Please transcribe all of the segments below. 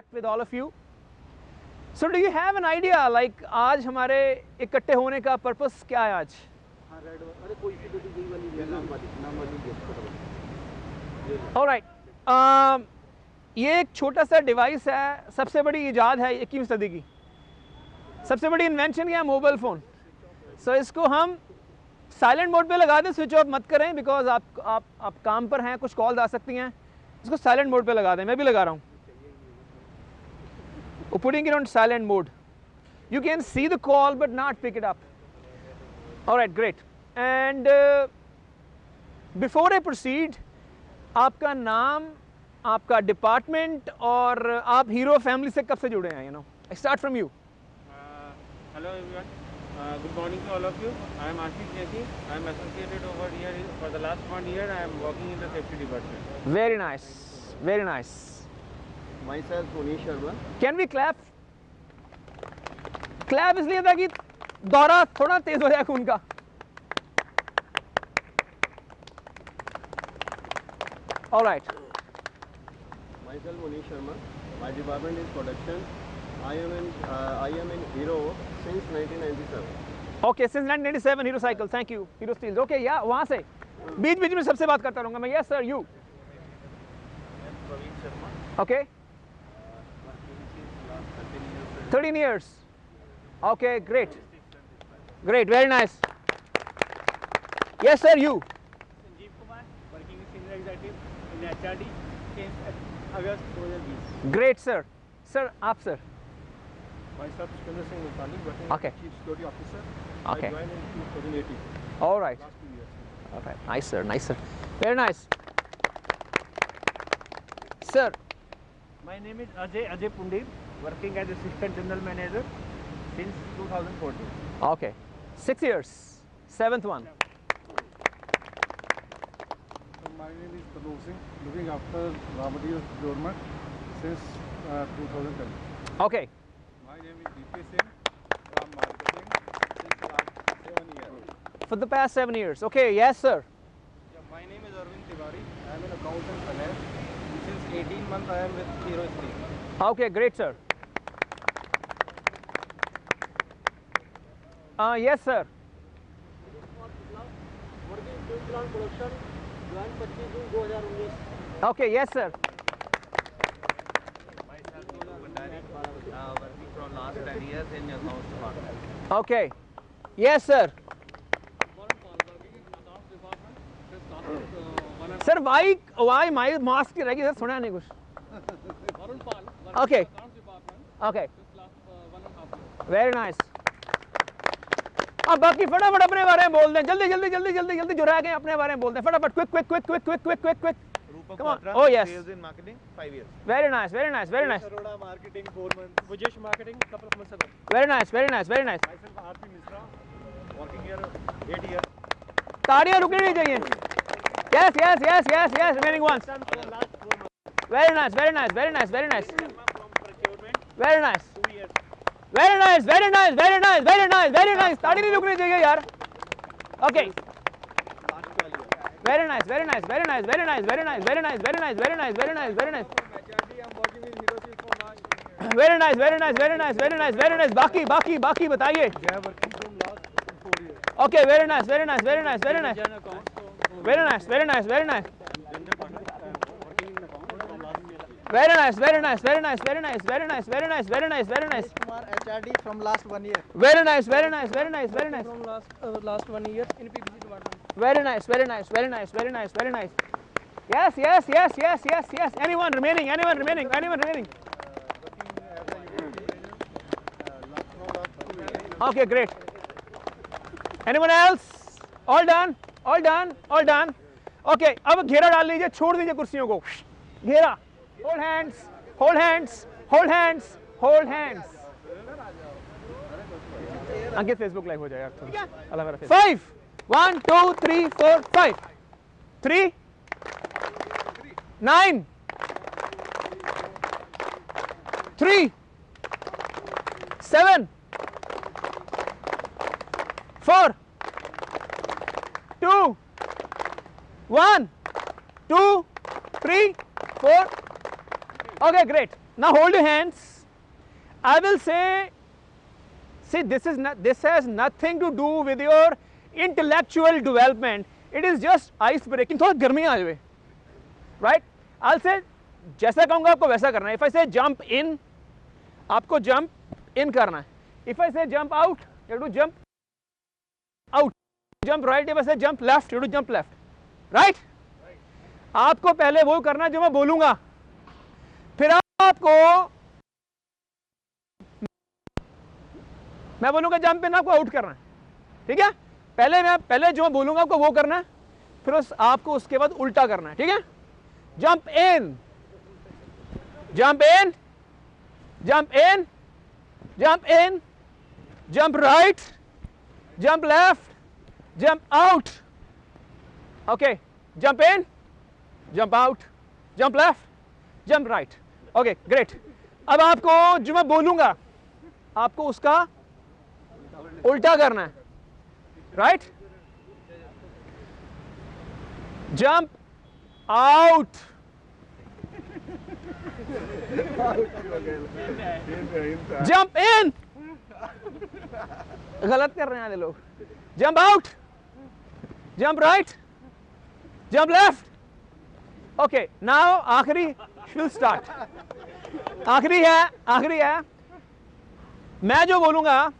interact with all of you. So do you have an idea like आज हमारे इकट्ठे होने का purpose क्या है आज? All right. ये एक छोटा सा डिवाइस है, सबसे बड़ी इजाद है 21वीं सदी की, सबसे बड़ी इन्वेंशन क्या है? Mobile phone. सो इसको हम साइलेंट मोड पे लगा दें, स्विच ऑफ मत करें बिकॉज आप काम पर हैं, कुछ कॉल आ सकती हैं. इसको साइलेंट मोड पे लगा दें, मैं भी लगा रहा हूँ. Putting it on silent mode. You can see the call but not pick it up. All right, great. And before I proceed, आपका नाम, आपका डिपार्टमेंट और आप हीरो फैमिली से कब से जुड़े हैं? I start from you. Hello everyone. Good morning to all of you. I am Ashish Jeti. I am associated over here for the last 1 year. I am working in the safety department. Very nice. Very nice. Myself, Munish Sharma. Can we clap? Clap इसलिए था कि दौरा थोड़ा तेज हो जाए खून का. All right. Myself, Munish Sharma. My department is production. I am in Hero since 1997. Okay, since 1997 Hero Cycle. Thank you. Hero Steels. Okay, yeah, वहाँ से. बीच में सबसे बात करता रहूँगा मैं. Yes sir, you. Praveen Sharma. Okay. 13 years. Okay, great. Great, very nice. Yes sir, you. Sanjeev Kumar, working as senior executive in HRD since August 2020. Great sir. Sir, आप sir. Myself, Shukendra Singh Multani, working Okay. as Chief Security Officer. Okay. I joined in 2018. All right. Last 2 years. All right. Nice sir, nice sir. Very nice. Sir. My name is Ajay Pundir, working as Assistant General Manager since 2014. Okay. 6 years. 7th one. So my name is Pradop Singh, looking after raw materials procurement since 2010. Okay. My name is DP Singh from marketing since last 7 years. For the past 7 years. Okay. Yes sir. My name is Arvind Tiwari. I am an accountant finance. Since 18 months I am with Hero Steel. Okay. Great sir. Yes sir. Working fuel plant production, joined 25 June 2019. Okay. Yes sir. Myself, Guru Bhandari, working from last 10 years in accounts department. Okay. Yes sir. Sir, why my mask रह गई sir? सुना नहीं कुछ. Okay. Okay. Very nice. अब बाकी फटाफट अपने बारे में बोल दें. जल्दी जो रह गए अपने बारे में बोल दें. फटाफट quick. Come on. Oh yes. Sales in marketing 5 years. Very nice. Aroda marketing 4 months. Bujesh marketing couple of months ago. Very nice. Myself RP Misra, working here 8 years. ताड़ियां रुकनी नहीं चाहिए. Yes. Remaining ones. From last 4 months. Very nice. From procurement Very nice. 2 years. Very nice. ताड़ी नहीं रुकनी चाहिए यार. Okay. Last 12 years. Very nice. From HRD, I am working with Hero Steel for now. Very nice. बाकी बताइए. They are working from last 4 years. Okay. Very nice. General accounts. Very nice. Working in accounts from last year. Very nice. Kumar HRD from last 1 year. Very nice. From last 1 year in PPC department. Very nice. Yes. Anyone remaining? Working as a unit from last 2 years. Okay, great. Anyone else? All done. Okay, अब घेरा डाल लीजिए, छोड़ दीजिए कुर्सियों को. घेरा. Hold hands. अंकित Facebook live हो जाएगा थोड़ा. अल्लाह हाफ़िज़. 5 1 2 3 4 5 3 9 3 7 4 2 1 2 3 4. Okay, great. Now hold your hands. I will say, see, this has nothing to do with your intellectual development. It is just ice breaking. थोड़ा गर्मी आ जाए, right? I'll say, जैसा कहूँगा आपको वैसा करना है. If I say jump in, आपको jump in करना है. If I say jump out, you have to jump out. Jump right. If I say jump left, you have to jump left. Right? आपको पहले वो करना है जो मैं बोलूँगा, फिर आपको मैं बोलूँगा जंप इन, आपको आउट करना है. ठीक है? पहले जो मैं बोलूँगा आपको वो करना है, फिर आपको उसके बाद उल्टा करना है. ठीक है? Jump in, jump in, jump in, jump in, jump right, jump left, jump out. Okay, jump in, jump out, jump left, jump right. Okay, great. अब आपको जो मैं बोलूँगा आपको उसका उल्टा करना है. Right? Jump out, jump in. गलत कर रहे हैं आधे लोग. Jump out, jump right, jump left. Okay, now आखिरी विल स्टार्ट. आखिरी है. मैं जो बोलूंगा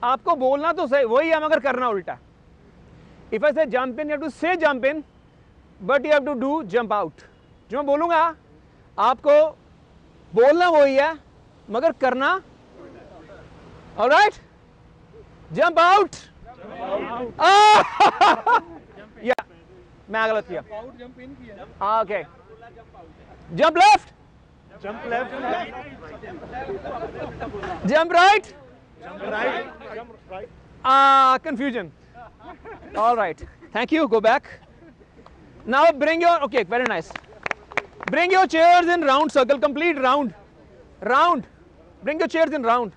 आपको बोलना तो सही वही है, मगर करना उल्टा. If I say jump in, you have to say jump in, but you have to do jump out. जो मैं बोलूंगा आपको बोलना वही है, मगर करना. ऑलराइट? Jump out. या मैं गलत किया. Okay, jump left, Jump left. Jump right. Jump right. Jump right. Confusion. All right, thank you. Go back. Now bring your, okay, very nice. Bring your chairs in round circle, complete round. Bring your chairs in round.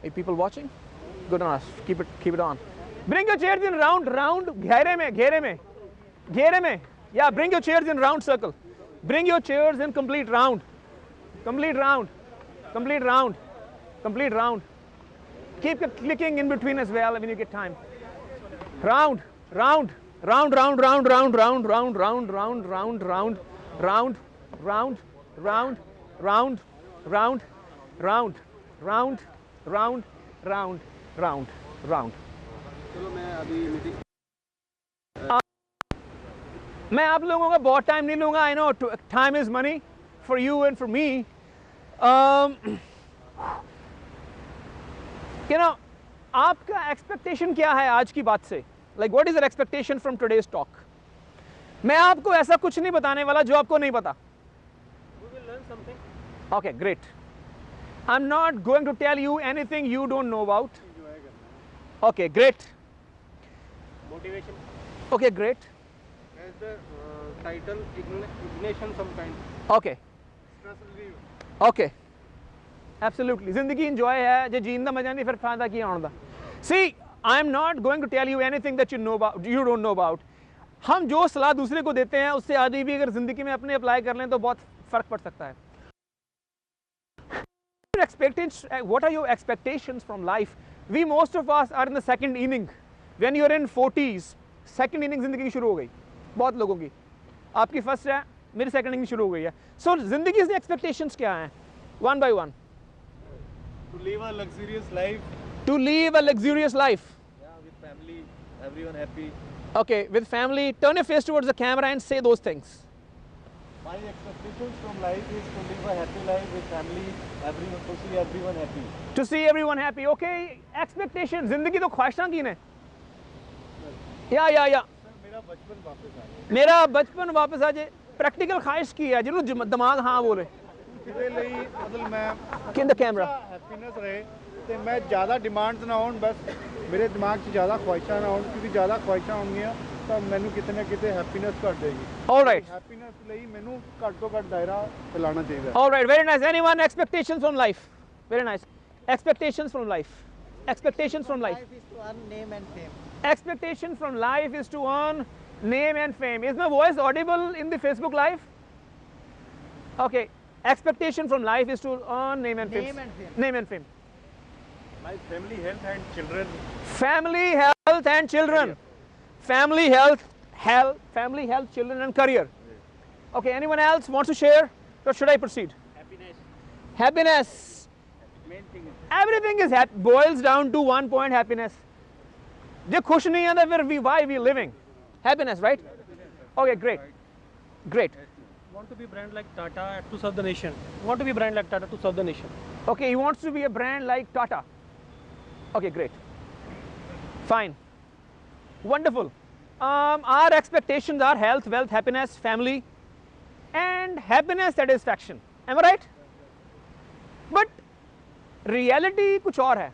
Hey, people watching? Good on us. Keep it on. Bring your chairs in round. घेरे में. Yeah, bring your chairs in round circle. Bring your chairs in complete round. Complete round. Keep clicking in between as well when you get time. Round. चलो मैं अभी meeting मैं आप लोगों का बहुत टाइम नहीं लूँगा. I know time is money for you and for me. You know, आपका एक्सपेक्टेशन क्या है आज की बात से? Like what is your expectation from today's talk? मैं आपको ऐसा कुछ नहीं बताने वाला जो आपको नहीं पता. We will learn something. Okay, great. I'm not going to tell you anything you don't know about. Okay, great. Motivation. Okay, great. As the title, ignition some kind. Okay. Okay. Absolutely. जिंदगी enjoy है, जे gene दा मजा नहीं फिर फायदा की आउण दा. See, I am not going to tell you anything that you don't know about. हम जो सलाह दूसरे को देते हैं उससे आदि भी अगर जिंदगी में अपने अप्लाई कर लें तो बहुत फर्क पड़ सकता है. What are your expectations from life? We most of us are in the second inning. When you are in 40s, second inning जिंदगी की शुरू हो गई बहुत लोगों की. आपकी फर्स्ट है, मेरी सेकंड इनिंग शुरू हो गई है. सो जिंदगी के एक्सपेक्टेशंस क्या हैं? One by one. To live a luxurious life. To live a luxurious life. Yeah, with family, everyone happy. Okay, with family. Turn your face towards the camera and say those things. My expectations from life is to live a happy life with family, everyone, to see everyone happy. To see everyone happy. Okay, expectation. जिंदगी तो ख्वाहिशां की ने. या. मेरा बचपन वापस आ गया. मेरा बचपन वापस आ जाए. प्रैक्टिकल ख्वाहिश की है जिन्होंने दिमाग हाँ बोले. ਇਹਦੇ ਲਈ ਮਤਲਬ ਮੈਂ In the camera. ਹੈਪੀਨੈਸ ਰਹੇ ਤੇ ਮੈਂ ਜ਼ਿਆਦਾ ਡਿਮਾਂਡਸ ਨਾ ਹੋਣ, ਬਸ ਮੇਰੇ ਦਿਮਾਗ 'ਚ ਜ਼ਿਆਦਾ ਖੁਆਇਸ਼ਾਂ ਨਾ ਹੋਣ, ਕਿਉਂਕਿ ਜ਼ਿਆਦਾ ਖੁਆਇਸ਼ਾਂ ਹੋਣਗੀਆਂ ਤਾਂ ਮੈਨੂੰ ਕਿਤੇ ਨਾ ਕਿਤੇ ਹੈਪੀਨੈਸ ਘੱਟ ਜਾਏਗੀ. All right. ਹੈਪੀਨੈਸ ਲਈ ਮੈਨੂੰ ਘੱਟ ਤੋਂ ਘੱਟ ਦਾਇਰਾ ਫੈਲਾਉਣਾ ਚਾਹੀਦਾ. All right, very nice. Anyone expectations from life? Very nice. Expectations from life. Expectations from life. Life is to earn name and fame. Expectation from life is to earn name and fame. Is my voice audible in the Facebook live? Okay. expectation from life is to earn name and fame. Name and fame. My family, health and children. Family, health and children. Family, family, health, children and career. Okay, anyone else wants to share? Or should I proceed? Happiness. Happiness. Main thing is. Everything is boils down to one point: happiness. जो खुश नहीं है तो why we living? Happiness, right? Okay, great. Great. Want to be brand like Tata to serve the nation. Want to be brand like Tata to serve the nation. Okay, he wants to be a brand like Tata. Okay, great. Fine. Wonderful. Our expectations are health, wealth, happiness, family, and happiness, satisfaction. Am I right? But reality कुछ और है.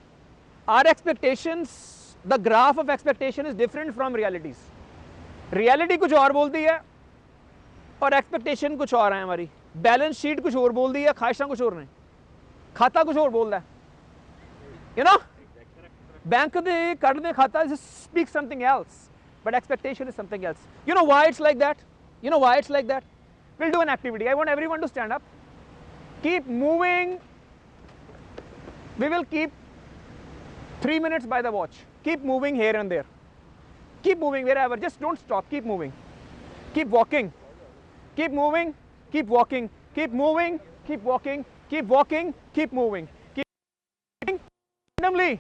Our expectations, the graph of expectation is different from realities. Reality कुछ और बोलती है और expectation कुछ और है हमारी. Balance sheet कुछ और बोल दी है, ख्वाहिशां कुछ और नहीं. खाता कुछ और बोल रहा है. You know? बैंक दे कट दे खाता speaks something else, but expectation is something else. You know why it's like that? You know why it's like that? We'll do an activity. I want everyone to stand up. Keep moving. We will keep 3 minutes by the watch. Keep moving here and there. Keep moving wherever. Just don't stop. Keep moving. Keep walking. Keep moving. Keep walking. Keep moving. Keep walking. Keep walking. Keep moving. Keep moving randomly.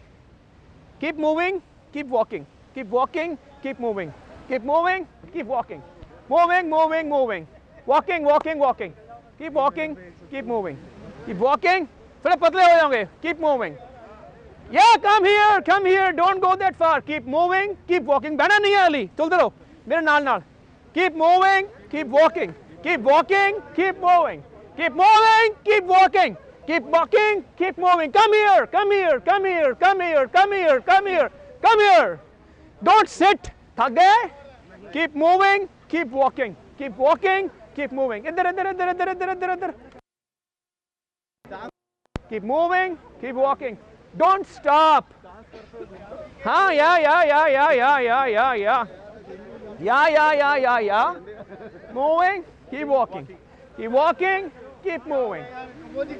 Keep moving. Keep walking. Keep walking. Keep moving. Keep moving. Keep walking. Moving, moving, moving. Walking, walking, walking. Keep walking. Keep moving. Keep walking. थोड़े पतले हो जाओगे. Keep moving. Yeah, come here. Come here. Don't go that far. Keep moving. Keep walking. बैठना नहीं है अली. चलते रहो. मेरे नाल नाल. Keep moving. Keep walking. Keep walking. Keep moving. Keep moving. Keep walking. Keep walking. Keep moving. Come here. Come here. Come here. Come here. Come here. Come here. Come here. Don't sit. थक गए? Keep moving. Keep walking. Keep walking. Keep moving. इधर इधर इधर इधर इधर इधर इधर. Keep moving. Keep walking. Don't stop. हाँ yeah. Moving. Keep walking. Keep walking. Keep moving.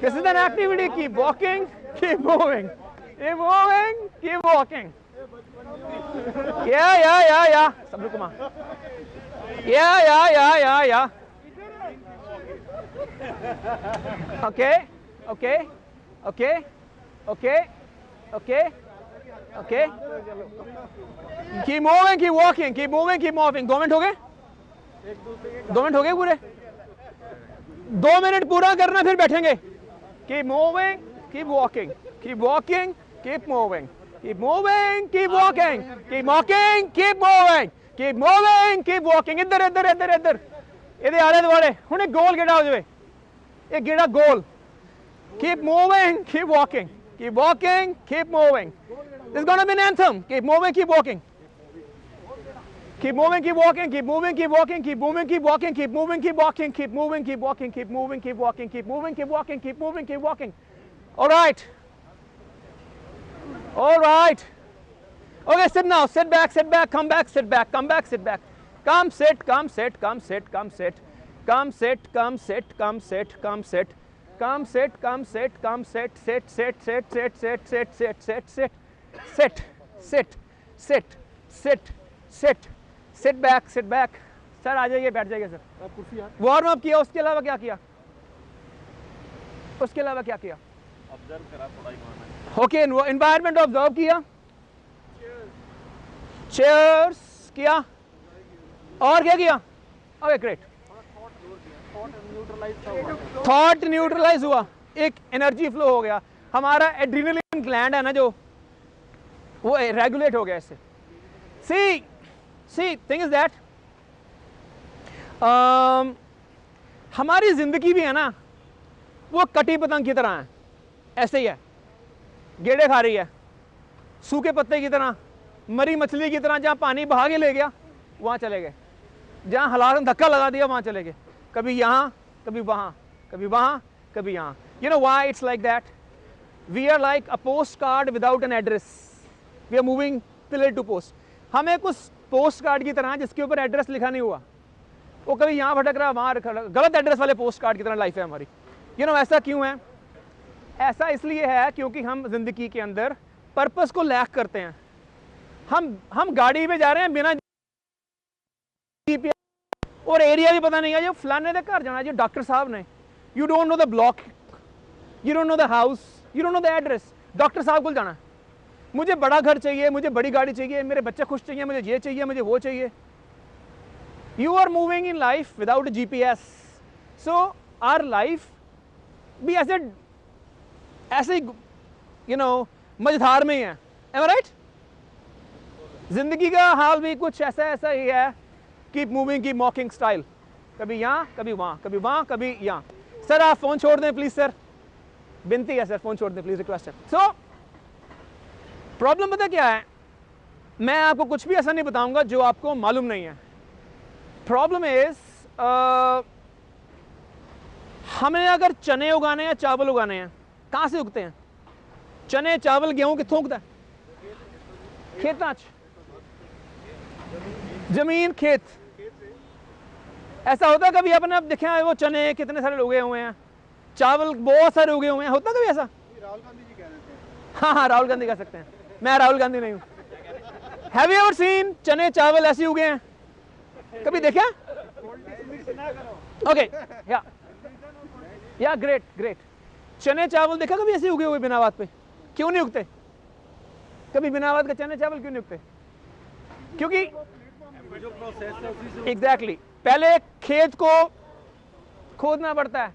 This is an activity. Keep walking. Keep moving. Keep moving. Keep walking. Yeah. सब लोग घुमा. Yeah. Okay. Keep moving, keep walking, keep moving, keep moving. 2 minute हो गए? 2 minute हो गए पूरे? 2 minute पूरा करना फिर बैठेंगे. Keep moving, keep walking, keep walking, keep moving, keep moving, keep walking, keep walking, keep moving, keep moving, keep walking. इधर ਇਹਦੇ ਆਲੇ ਦੁਆਲੇ. ਹੁਣ ਇੱਕ ਗੋਲ ਗੇੜਾ ਹੋ ਜਾਵੇ. ਇੱਕ ਗੇੜਾ ਗੋਲ. Keep moving, keep walking. Keep walking, keep moving. This is going to be an anthem. Keep moving, keep walking. Keep moving, keep walking. Keep moving, keep walking. Keep moving, keep walking. Keep moving, keep walking. Keep moving, keep walking. Keep moving, keep walking. Keep moving, keep walking. Keep moving, keep walking. All right. Okay, sit now. Sit back. Come back, sit back. Come back, sit back. Come sit. Come sit. Come sit. Come sit. Come sit. Come sit. Come sit. Come sit. Come sit. Come sit. Come sit. Sit. Sit. Sit. Sit. Sit. Sit. Sit. Sit. Sit. Sit. Sit. Sit. Sit. Sit. Sit back. Sit back. Sir आ जाइए, बैठ जाइए sir. Warm up किया, उसके अलावा क्या किया? Observe करा थोड़ा. ओके, एनवायरनमेंट ऑब्जर्व किया. चेयर्स किया. और क्या किया? Okay, great. थॉट न्यूट्रलाइज हुआ. एक एनर्जी फ्लो हो गया. हमारा एड्रेनलिन ग्लैंड है ना, जो वो रेगुलेट हो गया इससे. सी थिंग इज दैट हमारी जिंदगी भी है ना, वो कटी पतंग की तरह है. ऐसे ही है. गेड़े खा रही है सूखे पत्ते की तरह, मरी मछली की तरह. जहाँ पानी बहा के ले गया वहाँ चले गए, जहाँ हालात ने धक्का लगा दिया वहाँ चले गए. कभी यहाँ, कभी वहाँ, कभी वहाँ, कभी यहाँ. You know why it's like that? We are like a postcard without an address. We are moving pillar to post. हम एक उस पोस्ट कार्ड की तरह जिसके ऊपर एड्रेस लिखा नहीं हुआ. वो कभी यहाँ भटक रहा है, वहाँ गलत एड्रेस वाले पोस्ट कार्ड की तरह लाइफ है हमारी. ऐसा क्यों है? ऐसा इसलिए है क्योंकि हम ज़िंदगी के अंदर पर्पस को लैक करते हैं। हम गाड़ी में जा रहे हैं बिना GPS, और एरिया भी पता नहीं है, जो फलाने दे घर जाना, जो डॉक्टर साहब ने, you don't know the block, you don't know the house, you don't know the address, doctor साहब को जाना, मुझे बड़ा घर चाहिए, मुझे बड़ी गाड़ी चाहिए, मेरे बच्चे खुश चाहिए, मुझे ये चाहिए, मुझे वो चाहिए। You are moving in life without GPS। So our life भी ऐसे ही मझधार में ही है। Am I right? जिंदगी का हाल भी कुछ ऐसा ही है। Keep moving, keep mocking style, कभी यहाँ कभी वहाँ, कभी वहाँ कभी यहाँ। सर आप फोन छोड़ दें प्लीज सर, विनती है सर, फोन छोड़ दें प्लीज, रिक्वेस्ट है। सो प्रॉब्लम पता क्या है, मैं आपको कुछ भी ऐसा नहीं बताऊंगा जो आपको मालूम नहीं है। प्रॉब्लम इज हमें अगर चने उगाने या चावल उगाने हैं, कहाँ से उगते हैं? चने चावल गेहूं कित्थों उगता है? खेतां च, जमीन खेत। ऐसा होता है कभी आपने देखा वो चने कितने सारे उगे हुए हैं, चावल बहुत सारे उगे हुए हैं, होता कभी ऐसा? राहुल गांधी जी कह रहे थे। हाँ राहुल गांधी कह सकते हैं, मैं राहुल गांधी नहीं हूं। हैव यू एवर सीन चने चावल ऐसे उगे हैं? कभी देखा? ओके, या ग्रेट। चने चावल देखा कभी ऐसे उगे हुए बिना बात पे? क्यों नहीं उगते? कभी बिना बात के चने चावल क्यों नहीं उगते? क्योंकि एग्जैक्टली पहले खेत को खोदना पड़ता है,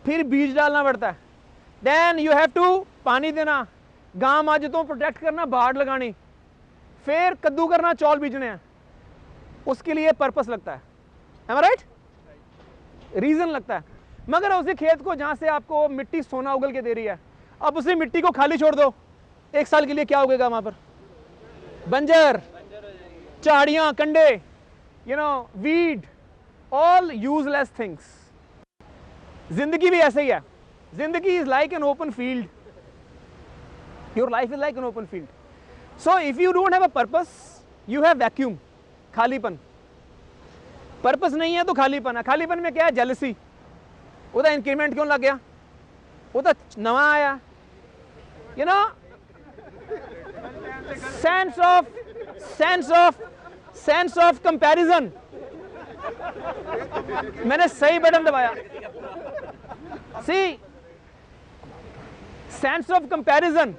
फिर बीज डालना पड़ता है, देन यू हैव टू पानी देना, गांव माजतों प्रोटेक्ट करना, बाढ़ लगानी, फिर कद्दू करना, चौल बीजने हैं। उसके लिए पर्पस लगता है, एम आई राइट? रीजन लगता है। मगर उसी खेत को जहां से आपको मिट्टी सोना उगल के दे रही है, अब उसी मिट्टी को खाली छोड़ दो, एक साल के लिए क्या उगेगा वहां पर? बंजर, झाड़ियां, कंडे, वीड, ऑल यूजलेस थिंग्स। जिंदगी भी ऐसे ही है। जिंदगी is like an open field, your life is like an open field. So if you don't have a purpose, you have vacuum, खालीपन। पर्पस नहीं है तो खालीपन है। खालीपन में क्या है? जेलसी। ਉਹਦਾ इंक्रीमेंट क्यों लग गया? वो तो नवा आया, सेंस ऑफ कंपैरिजन। मैंने सही बटन दबाया। See, sense of comparison,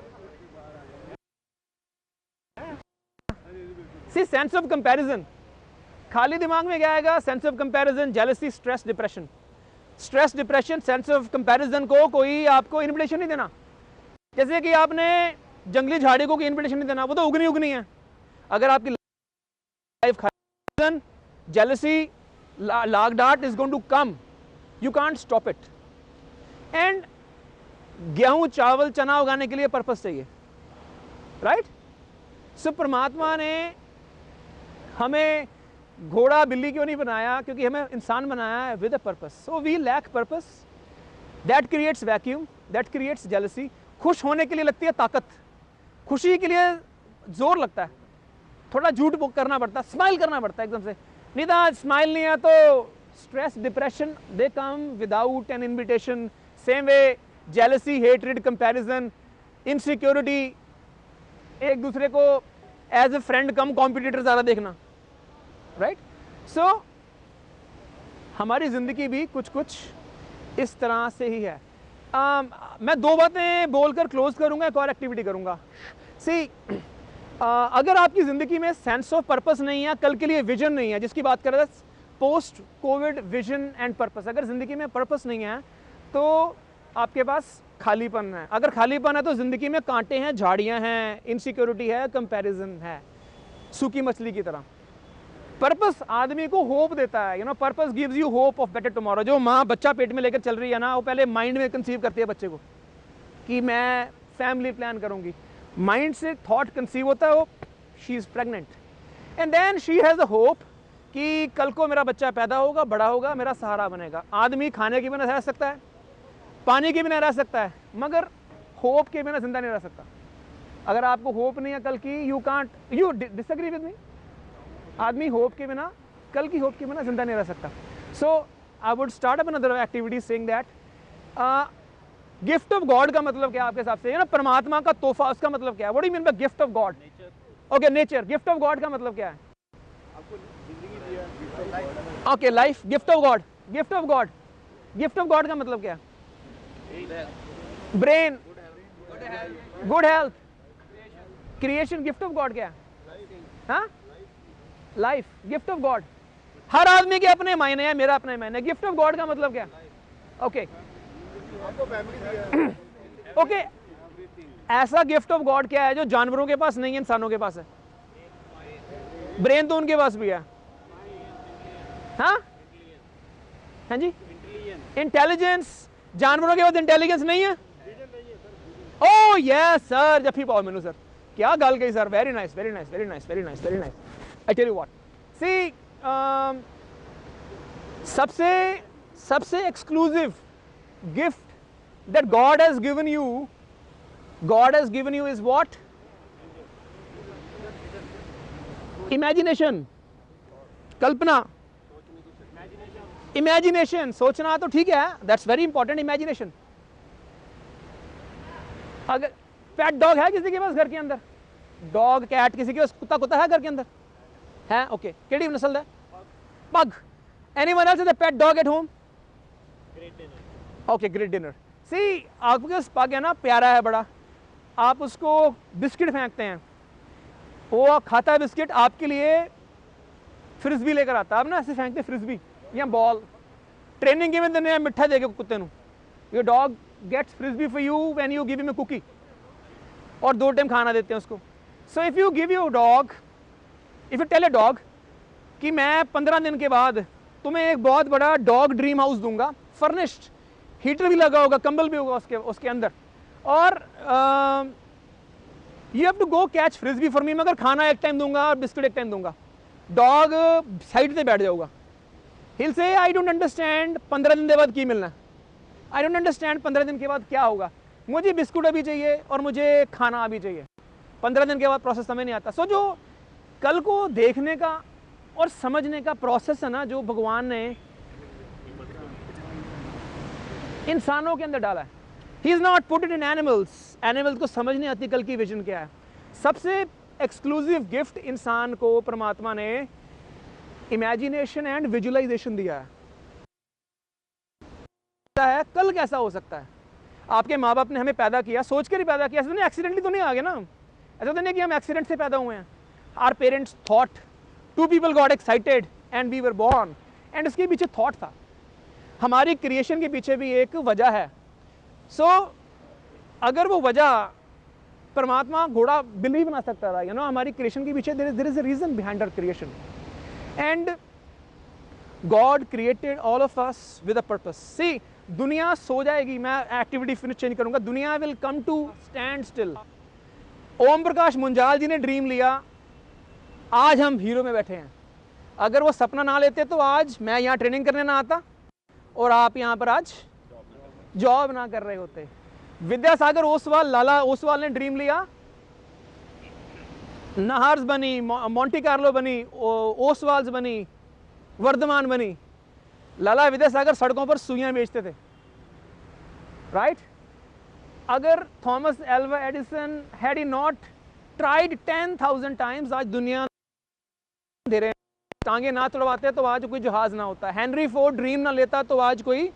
sense of comparison. खाली दिमाग में क्या आएगा? Sense of comparison, jealousy, stress, depression. Stress, depression, sense of comparison को कोई आपको इन्विटेशन नहीं देना। जैसे कि आपने जंगली झाड़ी को कोई इन्विटेशन नहीं देना, वो तो उगनी है। अगर आपकी लाइफ कंपैरिजन, जेलसी, लाग डार्ट is going to come, you can't stop it. And गेहूं चावल चना उगाने के लिए पर्पस चाहिए, राइट? सो परमात्मा ने हमें घोड़ा बिल्ली क्यों नहीं बनाया? क्योंकि हमें इंसान बनाया है with a purpose. So we lack purpose, that creates vacuum, that creates jealousy. खुश होने के लिए लगती है ताकत, खुशी के लिए जोर लगता है, थोड़ा झूठ करना पड़ता है, स्माइल करना पड़ता है एकदम से। नहीं तो स्माइल नहीं है तो stress, depression, they come without an invitation. Same way jealousy, hatred, comparison, insecurity, एक दूसरे को एज ए फ्रेंड कम कॉम्पिटिटर ज़्यादा देखना, राइट? सो हमारी ज़िंदगी भी कुछ इस तरह से ही है। मैं दो बातें बोलकर क्लोज करूंगा, एक और एक्टिविटी करूंगा। सी, अगर आपकी ज़िंदगी में सेंस ऑफ पर्पस नहीं है, कल के लिए विजन नहीं है, जिसकी बात कर रहे थे post Covid vision and purpose, अगर ज़िंदगी में पर्पस नहीं है तो आपके पास खालीपन है। अगर खालीपन है तो ज़िंदगी में कांटे हैं, झाड़ियाँ हैं, इनसिक्योरिटी है, कंपैरिजन है, सूखी मछली की तरह। पर्पस आदमी को होप देता है, purpose gives you hope of better tomorrow. जो माँ बच्चा पेट में लेकर चल रही है ना, वो पहले माइंड में कंसीव करती है बच्चे को कि मैं फैमिली प्लान करूंगी। माइंड से थॉट कंसीव होता है, वो she is pregnant and then she has a hope कि कल को मेरा बच्चा पैदा होगा, बड़ा होगा, मेरा सहारा बनेगा। आदमी खाने के बिना रह सकता है, पानी के बिना रह सकता है, मगर होप के बिना जिंदा नहीं रह सकता। अगर आपको होप नहीं है कल की, you can't, you disagree with me, आदमी होप के बिना, कल की होप के बिना जिंदा नहीं रह सकता। So I would start up another activity saying that gift of God का मतलब क्या है आपके हिसाब से? ना परमात्मा का तोहफा, उसका मतलब क्या है? What do you mean by gift of God? Okay, nature. Gift of God का मतलब क्या है? Okay, life. Gift of God, gift of God, gift of God का मतलब क्या है? Brain, good health, creation. Gift of God क्या है? हाँ, लाइफ। Gift of God. हर आदमी के अपने मायने हैं, मेरा अपना मायने है। गिफ्ट ऑफ गॉड का मतलब क्या? ओके, ओके, ऐसा गिफ्ट ऑफ गॉड क्या है जो जानवरों के पास नहीं है, इंसानों के पास है? ब्रेन तो उनके पास भी है। हाँ, हाँ जी, इंटेलिजेंस। जानवरों के पास इंटेलिजेंस नहीं है? ओह यस सर, जफी पाओ मैनू सर, क्या गल कही sir. Very nice, very nice, very nice, very nice, very nice. I tell you what, see, सबसे exclusive gift that God has given you is what? Imagination, कल्पना। Imagination, सोचना तो ठीक है, that's very important, imagination। अगर pet dog है किसी के पास घर के अंदर? डॉग, कैट, किसी के पास कुत्ता है घर के अंदर? है, ओके। केड़ी नस्ल है? पग। Anyone else has a pet dog at home? Okay, great dinner. See, आपके पास पग है ना, प्यारा है बड़ा, आप उसको बिस्किट फेंकते हैं, वो खाता है बिस्किट, आपके लिए फ्रिस्बी लेकर आता है। आप ना ऐसे फेंकते फ्रिस्बी या बॉल, ट्रेनिंग किवें देने हैं मिठा देके कुत्ते नूं। Your dog gets frisbee for you when you give him a cookie, और 2 टाइम खाना देते हैं उसको। So if you give your dog, if you tell a dog कि मैं 15 दिन के बाद तुम्हें एक बहुत बड़ा डॉग ड्रीम हाउस दूंगा, फर्निश्ड, हीटर भी लगा होगा, कंबल भी होगा उसके अंदर, और you have to go catch frisbee for me, मगर खाना एक टाइम दूंगा और बिस्किट एक टाइम दूंगा। डॉग साइड से बैठ जाऊगा। हिल से आई डोंट अंडरस्टैंड 15 दिन के बाद की मिलना, आई डोंट अंडरस्टैंड 15 दिन के बाद क्या होगा, मुझे बिस्कुट अभी चाहिए और मुझे खाना अभी चाहिए। 15 दिन के बाद प्रोसेस समझ नहीं आता। सो जो कल को देखने का और समझने का प्रोसेस है ना, जो भगवान ने इंसानों के अंदर डाला है, he is not put it in animals. Animals को समझ नहीं आती कल की विजन क्या है। सबसे एक्सक्लूसिव गिफ्ट इंसान को परमात्मा ने इमेजिनेशन एंड विजुअलाइजेशन दिया है। कल कैसा हो सकता है? आपके माँ बाप ने हमें पैदा किया, सोच कर ही पैदा किया, ऐसा नहीं एक्सीडेंटली तो नहीं आ गए ना, ऐसा तो नहीं कि हम एक्सीडेंट से पैदा हुए हैं। Our parents thought, 2 people got excited and we were born, and इसके पीछे थॉट था। हमारी क्रिएशन के पीछे भी एक वजह है। सो अगर वो वजह परमात्मा घोड़ा बिल्ली बना सकता था, हमारी क्रिएशन के पीछे there is a reason behind our creation, and God created all of us with a purpose. See, दुनिया सो जाएगी, मैं एक्टिविटी फिनिश चेंज करूंगा, दुनिया will come to stand still. Om Prakash Munjal ji ने ड्रीम लिया, आज हम हीरो में बैठे हैं। अगर वो सपना ना लेते तो आज मैं यहाँ ट्रेनिंग करने ना आता और आप यहाँ पर आज जॉब ना कर रहे होते। विद्यासागर ओसवाल, लाला ओसवाल ने ड्रीम लिया, नहार्स बनी, मोंटी कार्लो बनी, ओसवाल्स बनी, वर्धमान बनी। लाला विद्यासागर सड़कों पर सुइयां बेचते थे, राइट? अगर Thomas Alva Edison had he not tried 10,000 times, आज दुनिया दे रहे हैं, टांगे ना तोड़वाते तो आज कोई जहाज ना होता, हेनरी फोर्ड ड्रीम ना लेता तो आज कोई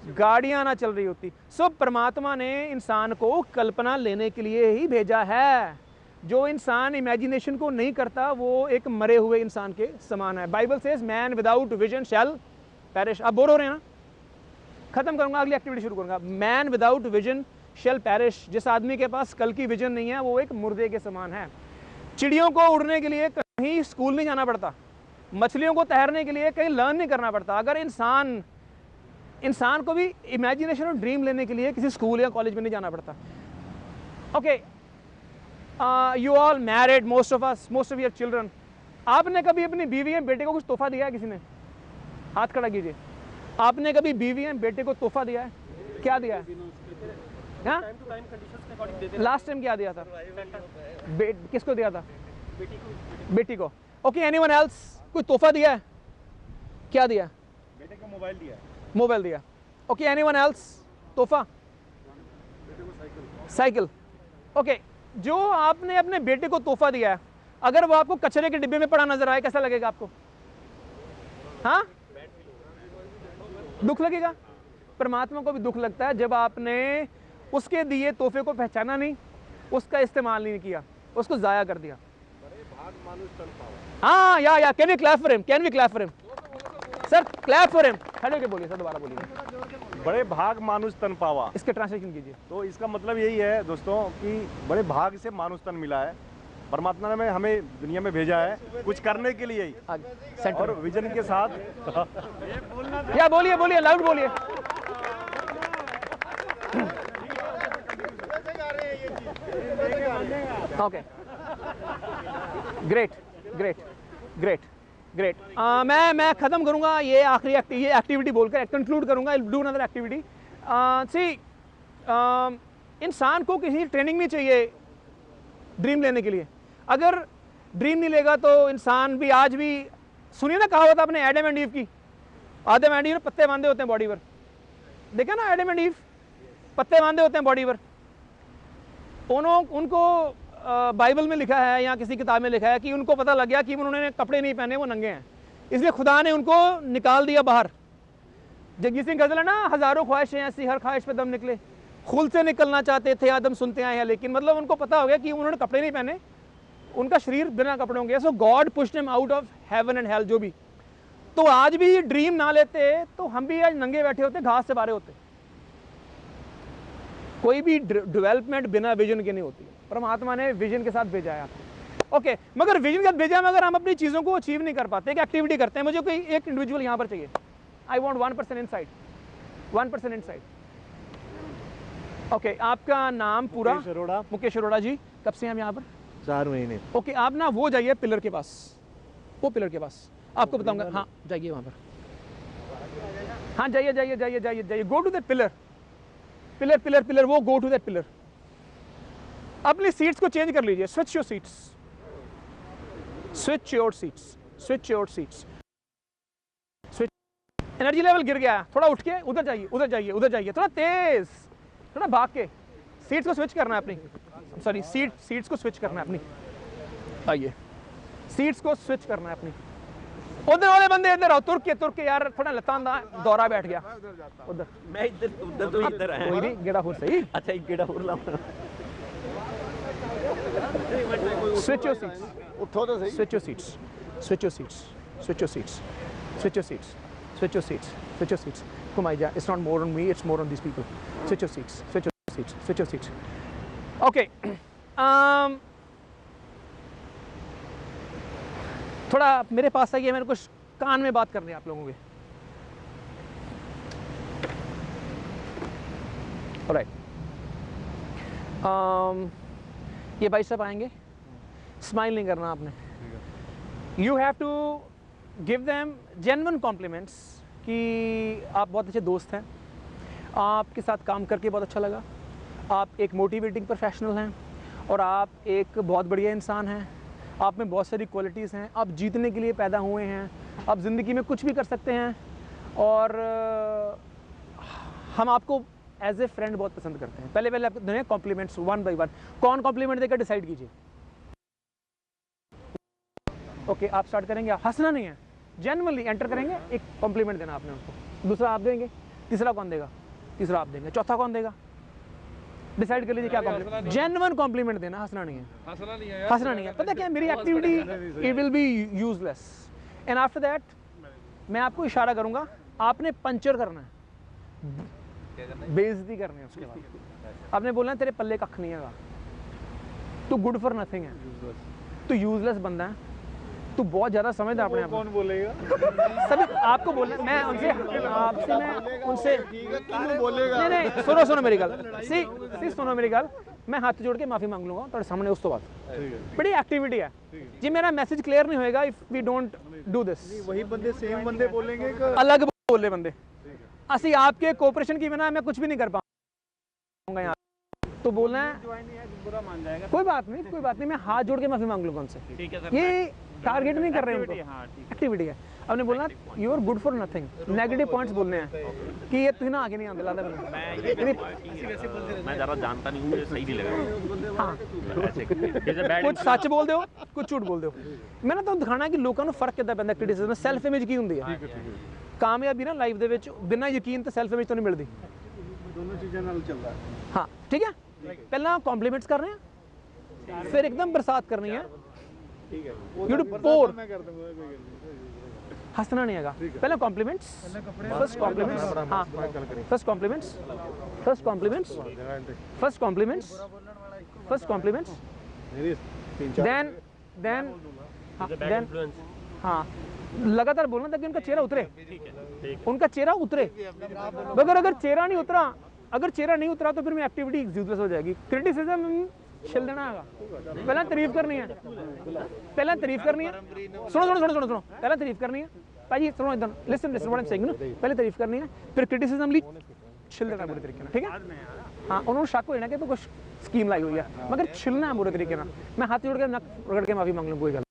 गाड़ियां ना चल रही होती। सो परमात्मा ने इंसान को कल्पना लेने के लिए ही भेजा है। जो इंसान इमेजिनेशन को नहीं करता वो एक मरे हुए इंसान के समान है। Bible says man without vision shall perish. आप बोर हो रहे हैं ना, खत्म करूंगा, अगली एक्टिविटी शुरू करूंगा। Man without vision shall perish. जिस आदमी के पास कल की विजन नहीं है वो एक मुर्दे के समान है। चिड़ियों को उड़ने के लिए कहीं स्कूल नहीं जाना पड़ता, मछलियों को तैरने के लिए कहीं लर्न नहीं करना पड़ता। अगर इंसान को भी इमेजिनेशन और ड्रीम लेने के लिए किसी स्कूल या कॉलेज में नहीं जाना पड़ता। Okay, you all married, most of your children. आपने कभी अपनी बीवी या बेटे को कुछ तोहफा दिया है? किसी ने हाथ खड़ा कीजिए। आपने कभी बीवी या बेटे को तोहफा दिया है? क्या दिया है? लास्ट टाइम क्या दिया था? किसको दिया था? बेटी को। Okay, anyone else? कोई तोहफा दिया है? क्या दिया? बेटे को मोबाइल दिया। मोबाइल दिया। Okay, anyone else? तोहफा, साइकिल। ओके, जो आपने अपने बेटे को तोहफा दिया है, अगर वो आपको कचरे के डिब्बे में पड़ा नजर आए, कैसा लगेगा आपको? हाँ, दुख लगेगा। परमात्मा को भी दुख लगता है जब आपने उसके दिए तोहफे को पहचाना नहीं, उसका इस्तेमाल नहीं किया, उसको जाया कर दिया। हाँ, yeah can we clap for him, can we clap for him sir, clap for him. खड़े के बोलिए सर, दोबारा बोलिए। बड़े भाग मानुष तन पावा, इसके ट्रांसलेशन कीजिए। तो इसका मतलब यही है दोस्तों कि बड़े भाग से मानुष तन मिला है। परमात्मा ने हमें दुनिया में भेजा है कुछ करने के लिए ही, और विजन के साथ। या बोलिए, बोलिए, लाउड बोलिए। Okay, great great great great. मैं खत्म करूंगा ये आखिरी ये एक्टिविटी बोलकर कंक्लूड करूंगा। I do another activity. See, इंसान को किसी ट्रेनिंग नहीं चाहिए ड्रीम लेने के लिए। अगर ड्रीम नहीं लेगा तो इंसान भी आज भी, सुनिए ना कहावत आपने एडम एंड ईव की, आदम एंड ईव ने पत्ते बांधे होते हैं बॉडी पर, देखा ना, एडम एंड ईव पत्ते बांधे होते हैं बॉडी पर। उनको बाइबल में लिखा है या किसी किताब में लिखा है कि उनको पता लग गया कि उन्होंने कपड़े नहीं पहने, वो नंगे हैं, इसलिए खुदा ने उनको निकाल दिया बाहर। जगजीत सिंह गजल है ना, हजारों ख्वाहिशें ऐसी हर ख्वाहिश पे दम निकले, खुल से निकलना चाहते थे आदम सुनते आए हैं, लेकिन मतलब उनको पता हो गया कि उन्होंने कपड़े नहीं पहने, उनका शरीर बिना कपड़ों के। So God pushed him out of heaven and hell, जो भी। तो आज भी ड्रीम ना लेते तो हम भी आज नंगे बैठे होते, घास से बारे होते। कोई भी डेवलपमेंट बिना विजन के नहीं होती। परमात्मा ने विजन के साथ भेजा है आपको। ओके, मगर विजन के साथ भेजा, मगर हम अपनी चीज़ों को अचीव नहीं कर पाते। एक एक्टिविटी करते हैं, मुझे कोई एक इंडिविजुअल यहाँ पर चाहिए। I want 1% inside, 1% inside. Okay, आपका नाम पूरा? मुकेश अरोड़ा जी। कब से हैं हम यहाँ पर? 4 महीने। ओके, आप ना वो जाइए पिलर के पास, वो पिलर के पास आपको बताऊंगा। हाँ, जाइए वहाँ पर। हाँ, जाइए जाइए जाइए जाइए जाइए, go to that pillar, pillar pillar pillar, वो गो टू दैट पिलर। अपनी सीट्स को चेंज कर लीजिए, switch your seats, switch your seats, switch your seats, switch. Energy level गिर गया, थोड़ा उठ के उधर जाइए, उधर जाइए, उधर जाइए, थोड़ा तेज, थोड़ा भाग के सीट्स को स्विच करना है अपनी, सॉरी सीट्स को स्विच करना है अपनी। आइए, सीट्स को स्विच करना है अपनी। उधर वाले बंदे इधर आओ, तुर्क के यार, थोड़ा लतान दौरा बैठ गया उधर। मैं इधर, उधर तो इधर है। कोई नहीं, गेड़ा हो सही। अच्छा, एक गेड़ा और लाओ। स्विच योर सीट्स, उठो तो सही। switch your seats, switch your seats, switch your seats, switch your seats, switch your seats, switch your seats. Kumaija, it's not more on me, it's more on these people. Switch your seats, switch your seats, switch your seats. Okay. थोड़ा मेरे पास आइए, मेरे कुछ कान में बात करनी है आप लोगों के। Alright. ये भाई साहब आएंगे, स्माइल नहीं करना आपने। You have to give them genuine compliments कि आप बहुत अच्छे दोस्त हैं, आपके साथ काम करके बहुत अच्छा लगा, आप एक मोटिवेटिंग प्रोफेशनल हैं, और आप एक बहुत बढ़िया इंसान हैं, आप में बहुत सारी क्वालिटीज़ हैं, आप जीतने के लिए पैदा हुए हैं, आप ज़िंदगी में कुछ भी कर सकते हैं, और हम आपको एज ए फ्रेंड बहुत पसंद करते हैं। पहले आप दुनिया कॉम्प्लीमेंट्स 1 by 1, कौन कॉम्प्लीमेंट देकर डिसाइड कीजिए। ओके, आप स्टार्ट करेंगे। आप हंसना नहीं है, जेन्युइनली एंटर करेंगे, एक कॉम्प्लीमेंट देना आपने उनको, दूसरा आप देंगे, तीसरा कौन देगा, तीसरा आप देंगे, चौथा कौन देगा, डिसाइड कर लीजिए क्या कॉम्प्लीमेंट। जेन्युइन कॉम्प्लीमेंट देना, हंसना नहीं है, हंसना नहीं है। पता क्या, मेरी activity it will be useless, and after that मैं आपको इशारा करूंगा, आपने पंचर करना है, बेइज्जती करनी है। उसके बाद आपने बोलना है तेरे पल्ले कख नहीं है, तू गुड फॉर नथिंग है, तू यूजलेस बंदा है, तू बहुत ज्यादा समझदा अपने आप। कौन बोलेगा? सभी आपको बोलना, मैं उनसे, आपसे मैं उनसे बोलेगा। नहीं, सुनो मेरी गल, सी सुनो मेरी गल, मैं हाथ जोड़ के माफी मांग लूंगा तेरे सामने, उस तो बाद बड़ी एक्टिविटी है जी। मेरा मैसेज क्लियर नहीं होएगा if we don't do this. वही बंदे सेम बंदे बोलेंगे कि अलग बोले बंदे, असि आपके कोऑपरेशन की बिना मैं कुछ भी नहीं कर पाऊंगा यहाँ, तो बोलना है बुरा मान जाएगा। कोई बात नहीं, कोई बात नहीं, मैं हाथ जोड़ के माफी मांग लूंगा उनसे। ठीक है सर। ये टारगेट नहीं कर रहे हैं उनको, हाँ ठीक एक्टिविटी है। आपने बोलना you are good for nothing, negative points बोलने हैं कि ये तुझे ना आगे नहीं आने लादा मैंने। मैं ये कहूँगा कि मैं ज़्यादा जानता नहीं हूँ, मुझे सही नहीं लगा। हाँ ऐसे जैसे बैड कुछ सच बोल दो, कुछ झूठ बोल दो। मैंने तो दिखाना कि लोगों ਨੂੰ ਫਰਕ ਕਿੱਦਾਂ ਪੈਂਦਾ ਕ੍ਰਿਟਿਸਿਜ਼ਮ, ਸੈਲਫ ਇਮੇਜ ਕੀ ਹੁੰਦੀ ਹੈ। ਕਾਮਯਾਬੀ ਨਾ ਲਾਈਫ ਦੇ ਵਿੱਚ ਬਿਨਾਂ ਯਕੀਨ ਤੇ ਸੈਲਫ ਇਮੇਜ ਤੋਂ ਨਹੀਂ ਮਿਲਦੀ। ਦੋਨੋਂ ਚੀਜ਼ਾਂ ਨਾਲ ਚੱਲਦਾ। हाँ ठीक है, पहला कॉम्प्लीमेंट्स कर रहे हैं, फिर एकदम बरसात करनी है। ठीक है। यू पोर, मैं कर दूंगा, कोई गल नहीं। हंसना नहीं आएगा। पहले कॉम्प्लीमेंट्स, फर्स्ट कॉम्प्लीमेंट्स, हाँ first compliments, first compliments, first compliments, first compliments, मेरी 3-4 देन हाँ लगातार बोलना ताकि उनका चेहरा उतरे, उनका चेहरा उतरे। अगर चेहरा नहीं उतरा, अगर चेहरा नहीं उतरा तो फिर मैं एक्टिविटी यूजलेस हो जाएगी। क्रिटिसिज्म छिल देना आएगा, पहला तारीफ करनी है, पहला तारीफ करनी है। सुनो सुनो सुनो सुनो सुनो, पहला तारीफ करनी है भाई, सुनो इधर, listen listen what I am saying ना, पहले तारीफ करनी है, फिर क्रिटिसिज्म ली छिल देना बुरे तरीके से, ठीक है। हाँ उन्होंने शक हो जाना कि तो कुछ स्कीम लाई हुई है, मगर छिलना है बुरे तरीके से। मैं हाथ जोड़ के नक रगड़ के माफी मांग लूँ, कोई गल।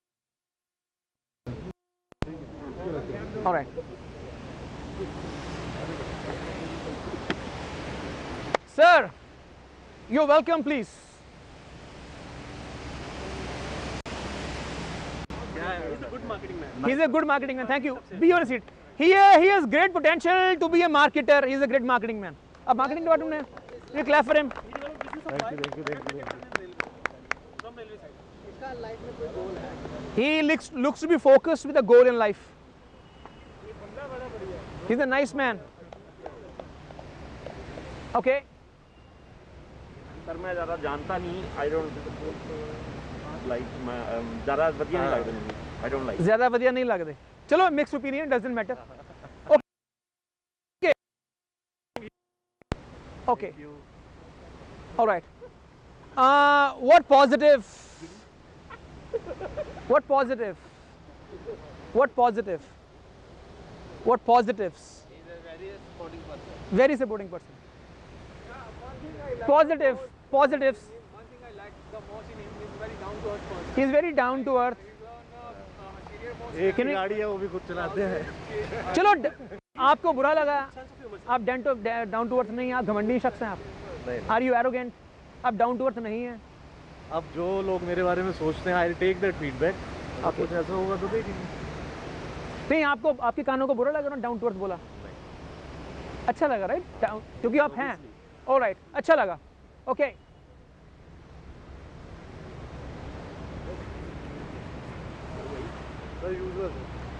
Alright sir, you're welcome, please. He's a good marketing man. He's a good marketing man. Thank you. Be on a seat. He has great potential to be a marketer. He's a great marketing man. अब marketing department में ये clap for him. He looks to be focused with a goal in life. He's a nice man. Okay. Sir मैं ज़्यादा जानता नहीं, I don't like, मैं ज़्यादा वधिया नहीं लगता मुझे, आई डोंट लाइक। ज़्यादा वधिया नहीं लगते, चलो mix opinion, doesn't matter. Okay okay alright, what positive, what positive, what positive, what positives? He's a very supporting person. Very supporting person. Positive, positives. One thing I like the most in him is very down to earth person. He is very down to earth. एक ही गाड़ी है, वो भी खुद चलाते हैं। चलो आपको बुरा लगा, आप डाउन टू अर्थ नहीं, आप घमंडी शख्स हैं आप। Are you arrogant? आप डाउन टू अर्थ नहीं है। अब जो लोग मेरे बारे में सोचते हैं, आई टेक दैट फीडबैक। अब कुछ ऐसा होगा तो देखेंगे। नहीं, आपको आपके कानों को बुरा लगा ना डाउन टू अर्थ बोला? अच्छा लगा, राइट? क्योंकि आप हैं। ऑलराइट, अच्छा लगा। Okay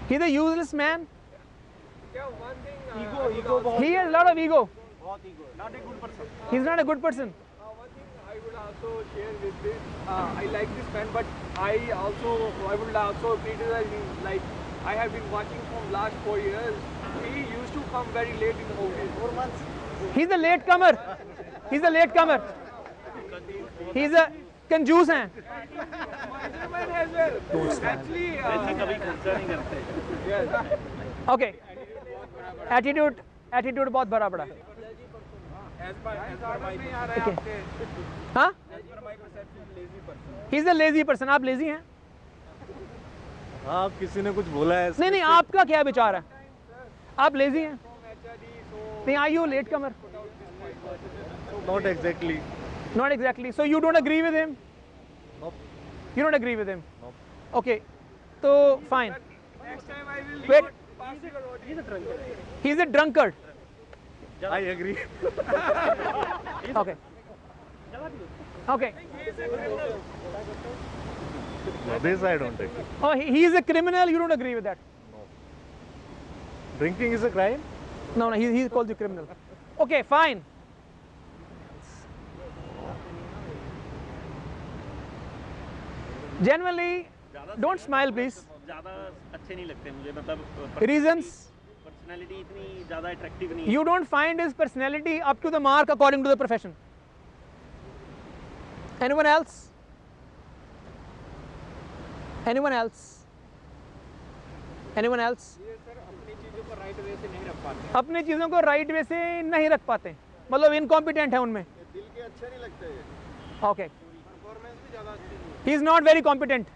He's a useless man. Yeah, one thing. He has a lot of ego. बहुत ego. Not a good person. He's not a good person. One thing I would also share with this. I like this man, but I would also criticize him. Like I have been watching from last 4 years. He used to come very late in the office. 4 months. He's a latecomer. He's a latecomer. He's a कंजूस हैं। Okay, attitude बहुत बड़ा बड़ा। हाँ, he is a lazy person. आप lazy हैं? हाँ, किसी ने कुछ बोला है। नहीं नहीं, आपका क्या विचार है? आप लेजी हैं? नहीं, are you latecomer? Not exactly. Not exactly. So you don't agree with him? Nope. You don't agree with him? Nope. Okay. So fine. Next time I will. Wait. He's a drunkard. He's a drunkard. I agree. Okay. Okay. This I don't agree. Oh, he is a criminal. You don't agree with that? Drinking is a crime? No, he calls you criminal. Okay, fine. Genuinely, don't smile, please. ज़्यादा अच्छे नहीं लगते मुझे, मतलब Reasons? Personality इतनी ज़्यादा attractive नहीं है। You don't find his personality up to the mark according to the profession. Anyone else? Anyone else? Anyone else? अपनी चीज़ों को राइट वे से नहीं रख पाते, मतलब इनकॉम्पिटेंट है उनमें। दिल के अच्छे नहीं लगते ये। ओके, परफॉर्मेंस भी ज़्यादा अच्छी नहीं। He is not very competent.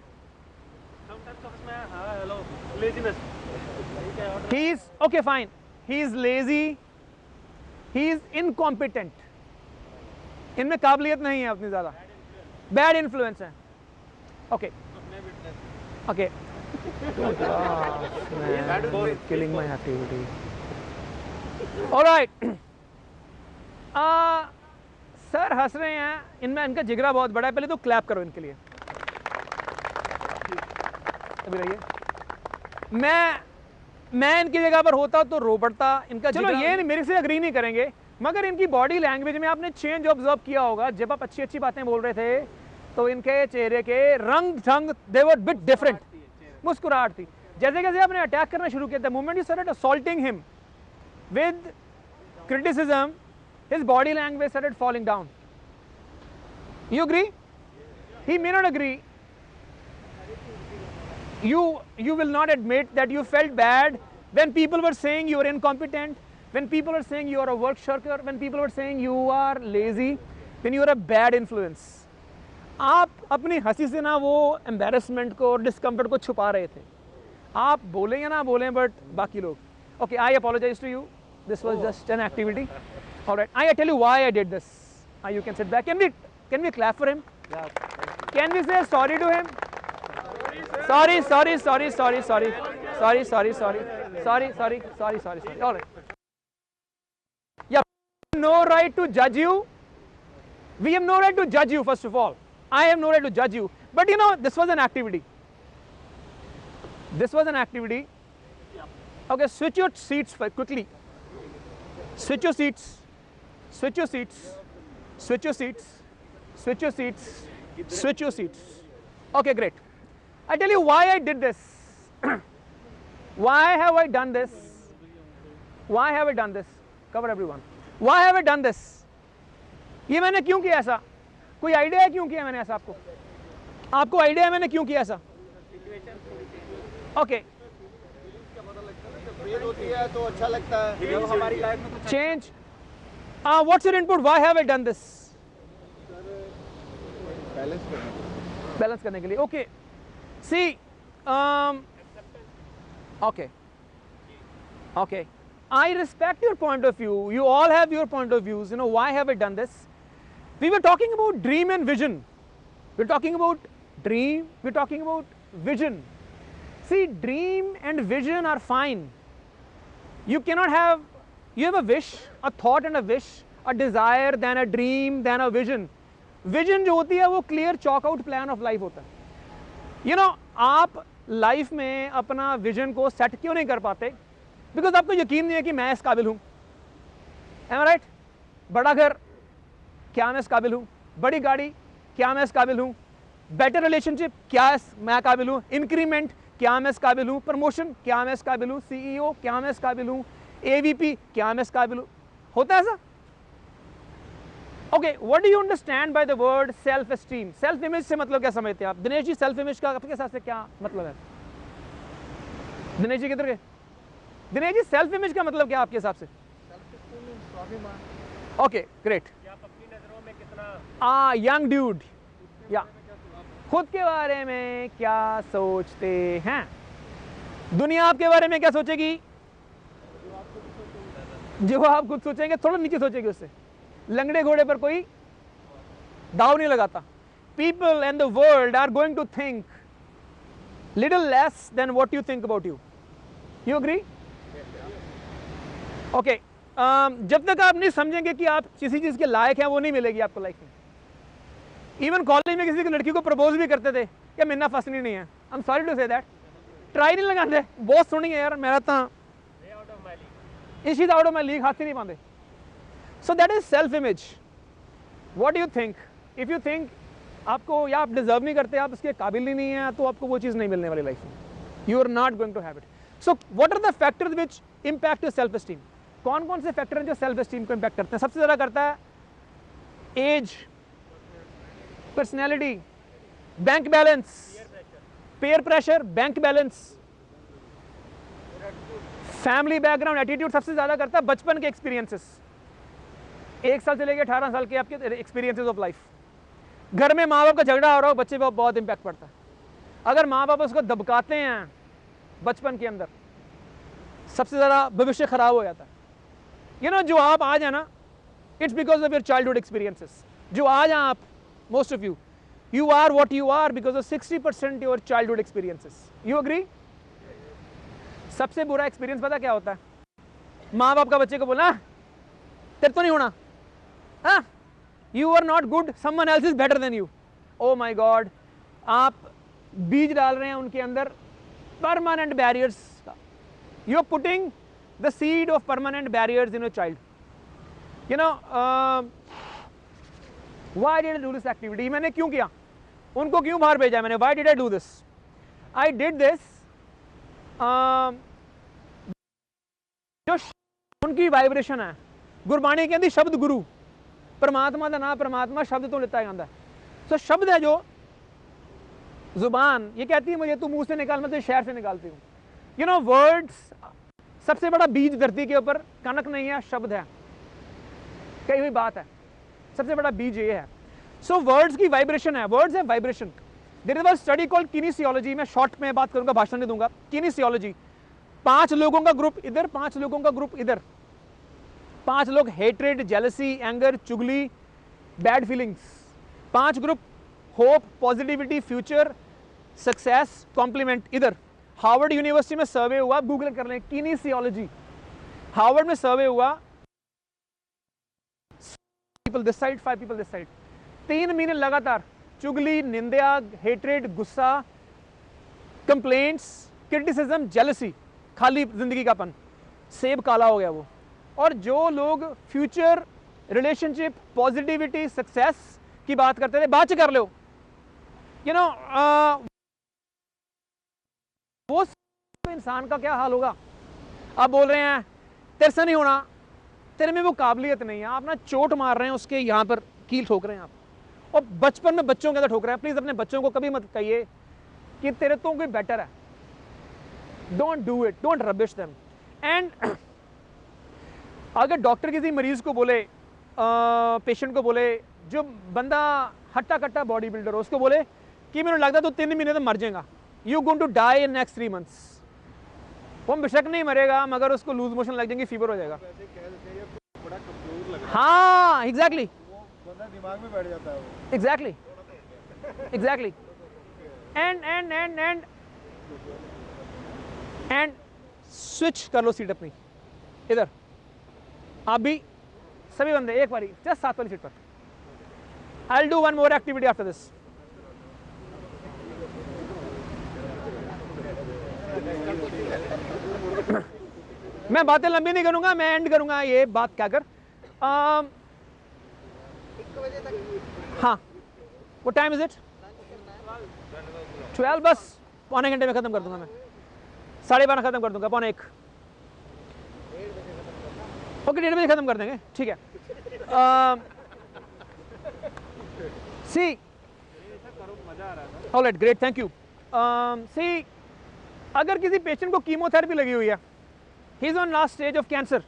Hello laziness he is okay fine, he is lazy, he is incompetent, इनमें काबिलियत नहीं है उतनी ज़्यादा, बैड इन्फ्लुएंस है। Okay okay killing my activity. All right. Sir हंस रहे हैं, इनमें इनका जिगरा बहुत बड़ा है, पहले तो क्लैप करो इनके लिए। अभी रहिए, मैं इनकी जगह पर होता तो रो पड़ता इनका। चलो ये मेरे से अग्री नहीं करेंगे, मगर इनकी बॉडी लैंग्वेज में आपने चेंज ऑब्जर्व किया होगा। जब आप अच्छी अच्छी बातें बोल रहे थे तो इनके चेहरे के रंग ढंग दे वर बिट डिफरेंट, मुस्कुराहट थी। जैसे जैसे आपने अटैक करना शुरू किया, the moment you started assaulting him with criticism, his body language started falling down. You agree? He may not agree. You will not admit that you felt bad when people were saying you are incompetent, when people were saying you are a work shirker, when people were saying you are lazy, when you are a bad influence. आप अपनी हंसी से ना वो embarrassment को और discomfort को छुपा रहे थे। आप बोलें या ना बोलें, बट बाकी लोग okay, I apologise to you, this was just an activity. Alright, I tell you why I did this. You can sit back. Can we clap for him? Can we say sorry to him? Sorry. All right. Yeah, no right to judge you. We have no right to judge you, first of all. I have no right to judge you. But you know, this was an activity. Okay, switch your seats quickly. Switch your seats. Okay, great. I tell you why I did this. Why have I done this? Cover everyone. Why have I done this? ये मैंने क्यों किया ऐसा? कोई idea है क्यों किया मैंने ऐसा? आपको आइडिया है मैंने क्यों किया ऐसा? ओके, होती है तो अच्छा लगता है हमारी लाइफ में। Change, what's your input? Why have I done this? Balance करने के लिए। Okay, see, okay, I respect your point of view. You all have your point of views. You know, why have I done this? We were talking about dream and vision. We're talking about dream, we're talking about vision. See, dream and vision are fine. You cannot have, you have a wish, a thought and a wish, a desire, then a dream, then a vision. Vision जो होती है वो clear chalk out plan of life होता है। You know, आप life में अपना vision को सेट क्यों नहीं कर पाते? बिकॉज आपको यकीन नहीं है कि मैं इस काबिल हूँ। Am I right? बड़ा घर, क्या मैं इस काबिल हूँ? बड़ी गाड़ी, क्या मैं इस काबिल हूँ? बेटर रिलेशनशिप, क्या मैं काबिल हूँ? इंक्रीमेंट, क्या मैं इस काबिल हूँ? प्रमोशन, क्या मैं इस काबिल हूँ? CEO, क्या मैं इस काबिल हूँ? AVP, क्या मैं इस काबिल हूँ? होता है ऐसा? Okay, what do you understand by the word self esteem? Self image से मतलब क्या समझते हैं आप? दिनेश जी, सेल्फ इमेज का आपके हिसाब से क्या मतलब है? दिनेश जी किधर गए? दिनेश जी, सेल्फ इमेज का मतलब क्या आपके हिसाब से? Okay, great. यंग ड्यूड, या खुद के बारे में क्या सोचते हैं? दुनिया आपके बारे में क्या सोचेगी? जो आप खुद सोचेंगे थोड़ा नीचे सोचेगी उससे। लंगड़े घोड़े पर कोई दाव नहीं लगाता। People and the world are going to think little less than what you think about you. You agree? Okay. जब तक आप नहीं समझेंगे कि आप किसी चीज के लायक हैं, वो नहीं मिलेगी आपको लाइफ में। इवन कॉलेज में किसी की लड़की को प्रपोज भी करते थे, क्या मिलना फंसनी नहीं है? I am sorry to say that. Try नहीं लगाते, बहुत सुनी है यार, मेरा तो इस चीज आउट ऑफ माई लीग, हाथ ही नहीं पाते। So that is self image. What do you think? If you think आपको या आप डिजर्व नहीं करते, आप इसके काबिल ही नहीं है, तो आपको वो चीज़ नहीं मिलने वाली लाइफ में। You are not going to have it. So what are the factors which impact your self esteem? कौन कौन से फैक्टर हैं जो सेल्फ एस्टीम को इम्पैक्ट करते हैं? सबसे ज़्यादा करता है age, personality, bank balance, peer pressure, bank balance, family background, attitude सबसे ज़्यादा करता है बचपन के एक्सपीरियंसेस। 1 साल से लेकर 18 साल के आपके एक्सपीरियंसेस ऑफ लाइफ। घर में माँ बाप का झगड़ा हो रहा हो, बच्चे पर बहुत इंपैक्ट पड़ता है। अगर माँ बाप उसको दबकाते हैं बचपन के अंदर, सबसे ज़्यादा भविष्य ख़राब हो जाता है। यू नो, जो आप आज हैं ना, it's because of your childhood experiences. जो आज हैं आप, most of you are what you are because of 60% your childhood experiences. You agree? सबसे बुरा एक्सपीरियंस पता क्या होता है? माँ बाप का बच्चे को बोला तेरे तो नहीं होना, हाँ, you are not good, someone else is better than you. Oh my god, आप बीज डाल रहे हैं उनके अंदर परमानेंट बैरियर्स का। You are putting the seed of permanent barriers in your child. You know, why did I do this activity? मैंने क्यों किया? उनको क्यों बाहर भेजा मैंने? Why did I do this? I did this, जो उनकी वाइब्रेशन है। गुरबाणी कहती शब्द गुरु, परमात्मा का नाम परमात्मा शब्द तो लेता है। सो शब्द है जो जुबान, ये कहती है मुझे तू मुंह से निकाल, मैं तो शहर से निकालती हूँ। यू नो, वर्ड्स सबसे बड़ा बीज धरती के ऊपर कनक नहीं है, शब्द है, कही हुई बात है। सबसे बड़ा बीज ये है। सो वर्ड्स की वाइब्रेशन है, वर्ड्स है vibration. There is a study called kinesiology. मैं शॉर्ट में बात करूंगा, भाषण नहीं दूंगा। किनेसियोलॉजी, 5 लोगों का ग्रुप इधर, 5 लोगों का ग्रुप इधर। 5 लोग हेट्रेड, जेलसी, एंगर, चुगली, bad feelings. 5 group hope, positivity, future, success, compliment इधर। हार्वर्ड यूनिवर्सिटी में सर्वे हुआ, गूगल कर लें, किनेसियोलॉजी। हार्वर्ड में सर्वे हुआ, people this side, 5 people this side. 3 महीने लगातार चुगली, निंदा, हेट्रेड, गुस्सा, कंप्लेंट्स, क्रिटिसिज्म, जेलसी, खाली जिंदगी का पन, सेब काला हो गया वो। और जो लोग फ्यूचर, रिलेशनशिप, पॉजिटिविटी, सक्सेस की बात करते थे, बाद कर लो, यू नो, वो इंसान का क्या हाल होगा? आप बोल रहे हैं तेरे से नहीं होना, तेरे में वो काबिलियत नहीं है, आप ना चोट मार रहे हैं उसके यहाँ पर, कील ठोक रहे हैं आप। और बचपन में बच्चों के अंदर ठोक रहे हैं। प्लीज अपने बच्चों को कभी मत कहिए कि तेरे तो कोई बेटर है। Don't do it, don't rubbish them. And अगर डॉक्टर किसी मरीज को बोले, पेशेंट को बोले, जो बंदा हट्टा कट्टा बॉडी बिल्डर हो, उसको बोले कि मेरे लगता है तो 3 महीने तो मर जाएगा, you going to die in next 3 months. वो बेशक नहीं मरेगा, मगर उसको लूज मोशन लग जाएंगे, फीवर हो जाएगा। हाँ, एग्जैक्टली, दिमाग में बैठ जाता है वो। Exactly, exactly. एंड स्विच कर लो सीट अपनी इधर। आप भी सभी बंदे एक बारी जस्ट 7 वाली सीट पर। I will do one more activity after this. मैं बातें लंबी नहीं करूंगा, मैं एंड करूंगा ये बात क्या कर। हाँ, वो टाइम इज इट 12, बस पौने घंटे में खत्म कर दूंगा मैं। 12:30 खत्म कर दूंगा, 12:45। ओके, 1:30 बजे खत्म कर देंगे, ठीक है। See, alright, great, thank you. See, अगर किसी पेशेंट को कीमोथेरेपी लगी हुई है, he is on last stage of cancer,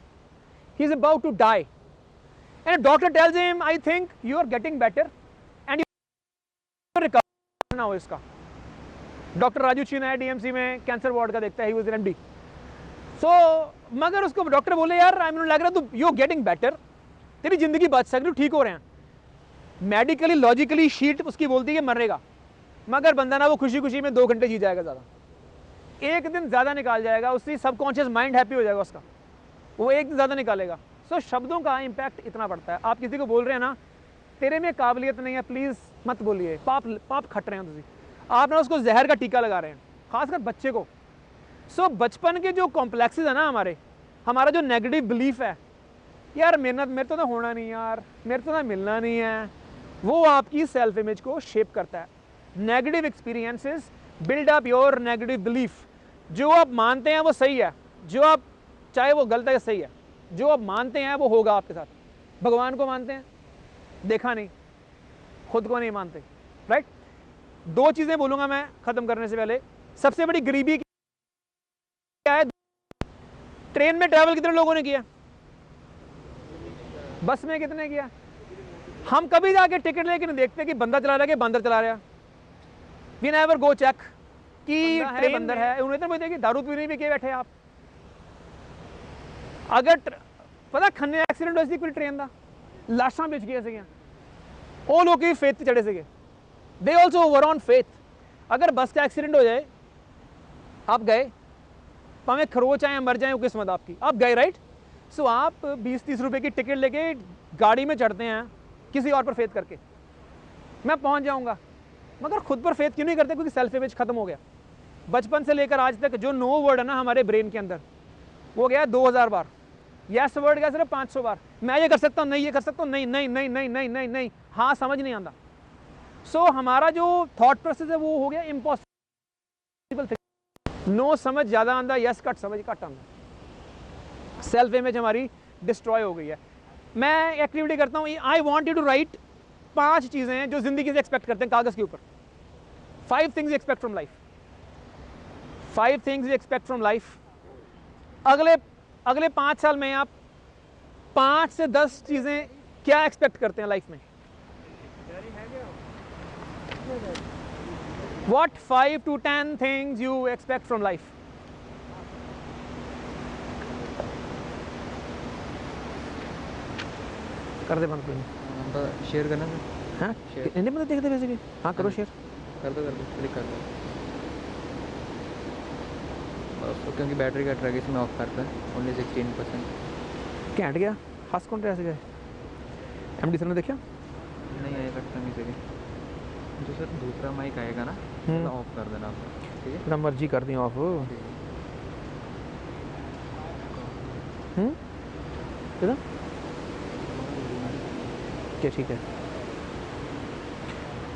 he is about to die, and doctor tells him I think you are getting better and you recover ना हो इसका। Doctor Raju चीना है, डीएमसी में कैंसर वार्ड का देखता है, ही वाज एन एमडी। सो मगर उसको डॉक्टर बोले यार आई लग रहा तू यू गेटिंग बेटर, तेरी जिंदगी बच सकती, ठीक हो रहे हैं। मेडिकली लॉजिकली शीट उसकी बोलती है मरेगा, मगर बंदा ना वो खुशी खुशी में 2 घंटे जी जाएगा, ज़्यादा 1 दिन ज़्यादा निकाल जाएगा, उसकी सबकॉन्शियस माइंड हैप्पी हो जाएगा उसका, वो 1 दिन ज़्यादा निकालेगा। सो शब्दों का इम्पैक्ट इतना पड़ता है। आप किसी को बोल रहे हैं ना तेरे में काबिलियत नहीं है, प्लीज़ मत बोलिए, पाप खट रहे हैं तुझे, आप ना उसको जहर का टीका लगा रहे हैं, खासकर बच्चे को। सो बचपन के जो कॉम्प्लेक्सेस है ना हमारा जो नेगेटिव बिलीफ है, यार मेहनत मेरे तो ना होना नहीं, यार मेरे तो ना मिलना नहीं है, वो आपकी सेल्फ इमेज को शेप करता है। Negative experiences build up your negative belief. जो आप मानते हैं वो सही है, जो आप चाहे वो गलत है सही है, जो आप मानते हैं वो होगा आपके साथ। भगवान को मानते हैं, देखा नहीं, खुद को नहीं मानते, राइट। 2 चीज़ें बोलूँगा मैं ख़त्म करने से पहले। सबसे बड़ी गरीबी क्या है? ट्रेन में ट्रैवल कितने लोगों ने किया, बस में कितने किया? हम कभी जाके टिकट लेके नहीं देखते कि बंदा चला रहा है कि बंदर चला रहा है। वी नेवर गो चेक कि ट्रेन बंदर है, उन्हें तो मुझे दारू पीने भी के बैठे आप। अगर पता खन्ने एक्सीडेंट होया सी कोई ट्रेन का, लाशां बिच गई सी, वो लोग भी फेथ चढ़े थे, they also over on faith. अगर बस का एक्सीडेंट हो जाए, आप गए, भावें खरोच आए मर जाए, वो किस्मत आपकी, आप गए, राइट। सो आप 20-30 रुपए की टिकट लेके गाड़ी में चढ़ते हैं किसी और पर फेथ करके, मैं पहुंच जाऊंगा, मगर खुद पर फेथ क्यों नहीं करते? क्योंकि सेल्फ इमेज खत्म हो गया। बचपन से लेकर आज तक जो नो वर्ड है ना हमारे ब्रेन के अंदर, वो गया 2000 बार, यस वर्ड गया सिर्फ 500 बार। मैं ये कर सकता हूँ, नहीं ये कर सकता हूँ, नहीं नहीं नहीं नहीं नहीं नहीं नहीं, हाँ समझ नहीं आता। सो हमारा जो थॉट प्रोसेस है वो हो गया इम्पॉसिबल थिंग। नो समझ ज़्यादा आंदा, यस कट समझ कट आंदा। सेल्फ इमेज हमारी डिस्ट्रॉय हो गई है। मैं एक्टिविटी करता हूँ, I want you to write 5 चीज़ें हैं जो ज़िंदगी से एक्सपेक्ट करते हैं कागज़ के ऊपर। 5 things you expect from life. 5 things you expect from life. अगले 5 साल में आप 5 से 10 चीज़ें क्या एक्सपेक्ट करते हैं लाइफ में? What 5 to 10 things you expect from life? कर दे बंद कोई शेयर करना सर। हाँ इन्हें मतलब देखते वैसे कि हाँ करो शेयर कर दो क्लिक कर दो उसको, क्योंकि बैटरी का ट्रैक इसमें ऑफ करता है ओनली 16%। क्या हट गया? खास कौन रह गए? एमडी सर ने देखा नहीं आएगा कहीं से भी। जो सर दूसरा माइक आएगा ना तो ऑफ कर देना आप, ठीक है? ना मर्जी कर दी ऑफ। किधर क्या? ठीक है।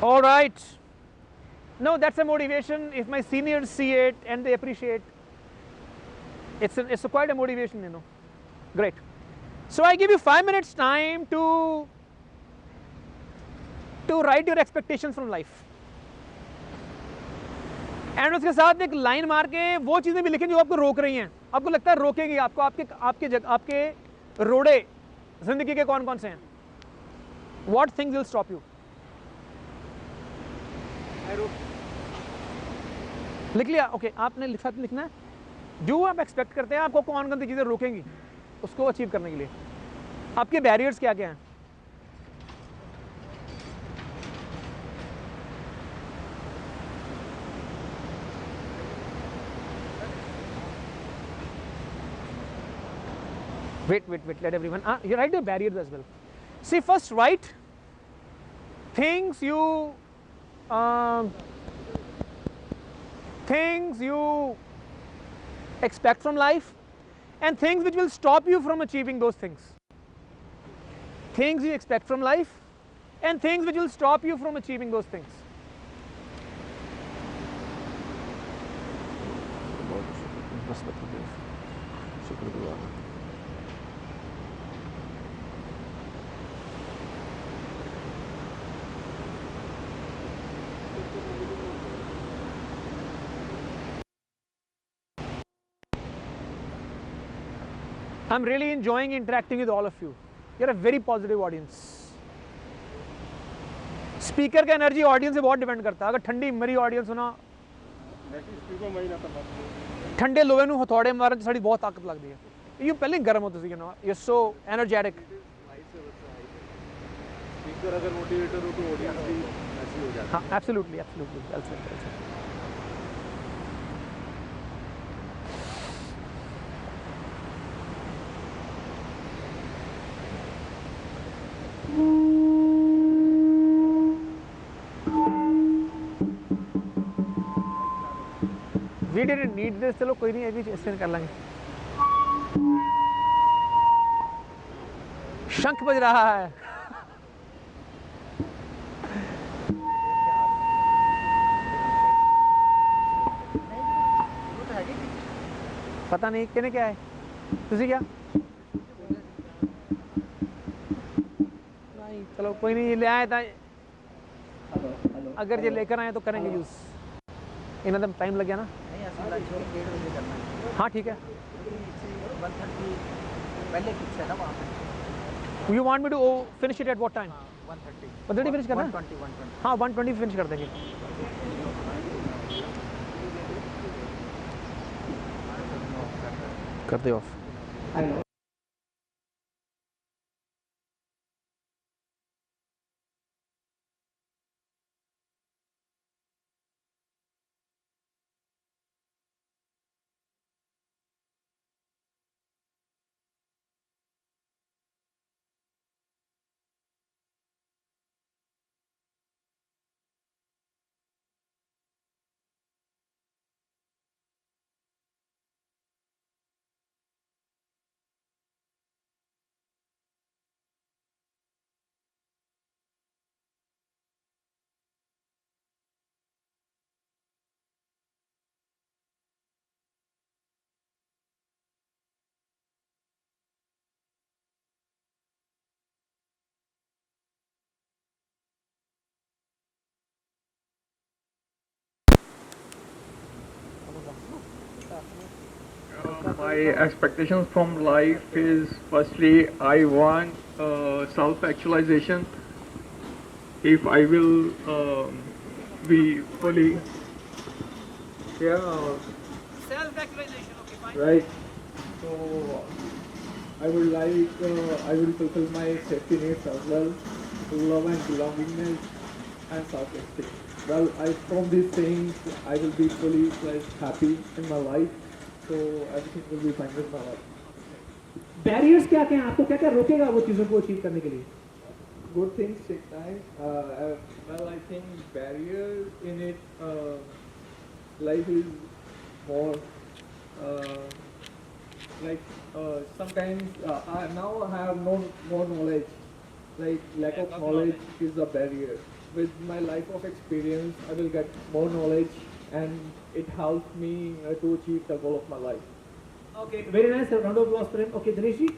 All right. No, that's a motivation. If my seniors see it and they appreciate, it's quite a motivation, you know. Great. So I give you 5 minutes time to write your expectations from life. And उसके साथ एक line मार के वो चीज़ें भी लिखें जो आपको रोक रही हैं, आपको लगता है रोकेंगी आपको, आपके रोड़े जिंदगी के कौन कौन से हैं? What things will stop you? लिख लिया? ओके, आपने साथ लिखना है जो आप एक्सपेक्ट करते हैं आपको कौन कौन सी चीज़ें रोकेंगी उसको अचीव करने के लिए। आपके बैरियर्स क्या क्या हैं? Wait, let everyone, you write the barriers as well. See, first write things you expect from life and things which will stop you from achieving those things. Things you expect from life and things which will stop you from achieving those things. I'm really enjoying interacting with all of you. You're a very positive audience. Speaker का energy audience से बहुत depend करता है। अगर ठंडी मरी audience हो ना, ठंडे लोगों ਨੂੰ ਹਥੌੜੇ ਮਾਰਨ ਚ ਸਾਡੀ ਬਹੁਤ ਤਾਕਤ ਲੱਗਦੀ ਹੈ। ਇਹ ਪਹਿਲੇ ਹੀ ਗਰਮ ਹੋ ਤੁਸੀਂ, you know, you're so energetic. Speaker अगर मोटिवेटर हो तो ऑडियंस भी ऐसी हो जाती है। हाँ, absolutely, well said. We didn't need this, चलो कोई नहीं, अभी ऐसे कर लेंगे। शंख बज रहा है। पता नहीं किने क्या है, तुझे क्या? नहीं चलो कोई नहीं, ले आए था, अगर ये लेकर आए तो करेंगे यूज। इन्हें तो टाइम लग गया ना। हाँ ठीक है। 1:30 पहले फिक्स है ना वहाँ पे। You want me to finish it at what time? 1:30 1:30 finish करना है? 1:20 हाँ 1:20 फिनिश कर देंगे। कर दे of. My expectations from life is firstly I want self-actualization. If I will be fully Self-actualization, okay, fine. right, so I would like I will fulfill my safety needs as well, love and belongingness and self-esteem. Well, from these things I will be fully happy in my life. So everything will be fine with my life. Barriers क्या क्या हैं आपको, क्या क्या रोकेगा वो चीज़ों को अचीव करने के लिए? Good things take time. Well, I think barrier in it, life is more sometimes now I have no more knowledge. Like lack of knowledge is a barrier. With my life of experience, I will get more knowledge, and it helps me to achieve the goal of my life. Okay, very nice. A round of applause for him. Okay, Dinesh ji.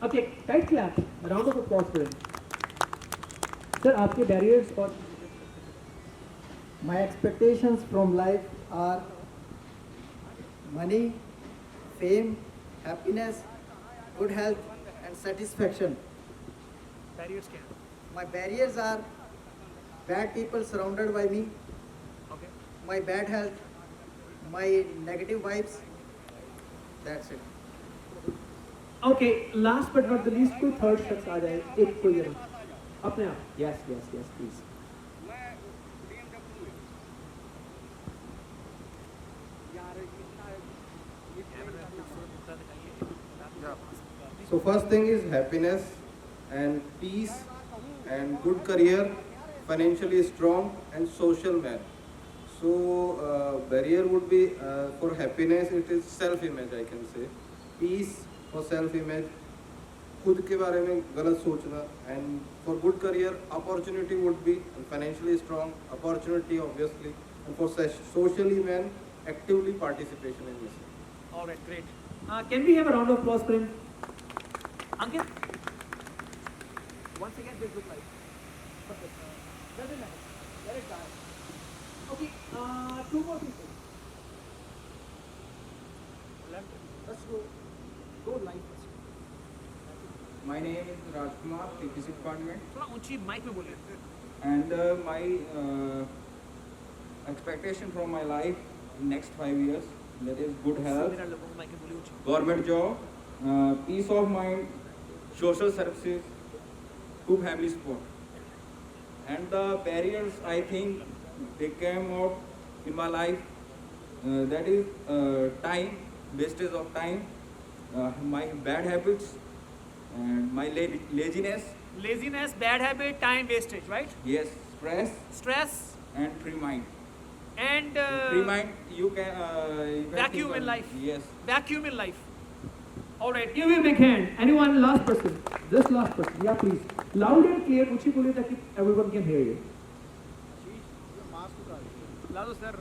Okay, tight clap. A round of applause for him. Sir, आपके barriers और My expectations from life are money, fame, happiness, good health, and satisfaction. barriers क्या हैं? My barriers are bad people surrounded by me, Okay. my bad health, my negative vibes. That's it. Okay, last but not the least, कोई third शख्स आ जाए, एक कोई जरा अपने आप. Yes, yes, yes, please. So first thing is happiness and peace and good career, financially strong and social man. So barrier would be for happiness, it is self-image, I can say. Peace for self-image, खुद के बारे में गलत सोचना, and for good career, opportunity would be financially strong, opportunity obviously, and for socially man, actively participation in this. All right, great. Can we have a round of applause for him? Ankit? Once again, this look like. Perfect. Doesn't matter. Let it die. Okay, two more people. Let's go live first. My name is Rajkumar, TPC department. थोड़ा ऊंची mic में बोलिए. And my expectation from my life in next 5 years, that is good health, government job, peace of mind, social services, good family support. And the barriers, I think they came out in my life, that is time, wastage of time, my bad habits, and my laziness. Laziness, bad habit, time wastage, right? Yes, Stress. And free mind. And Free mind, you can vacuum in life. Yes. Vacuum in life. All right, give me a big hand. Anyone, last person? Just last person. Yeah, please. Loud and clear. ऊंची बोलिए ताकि everyone can hear you. लालो sir.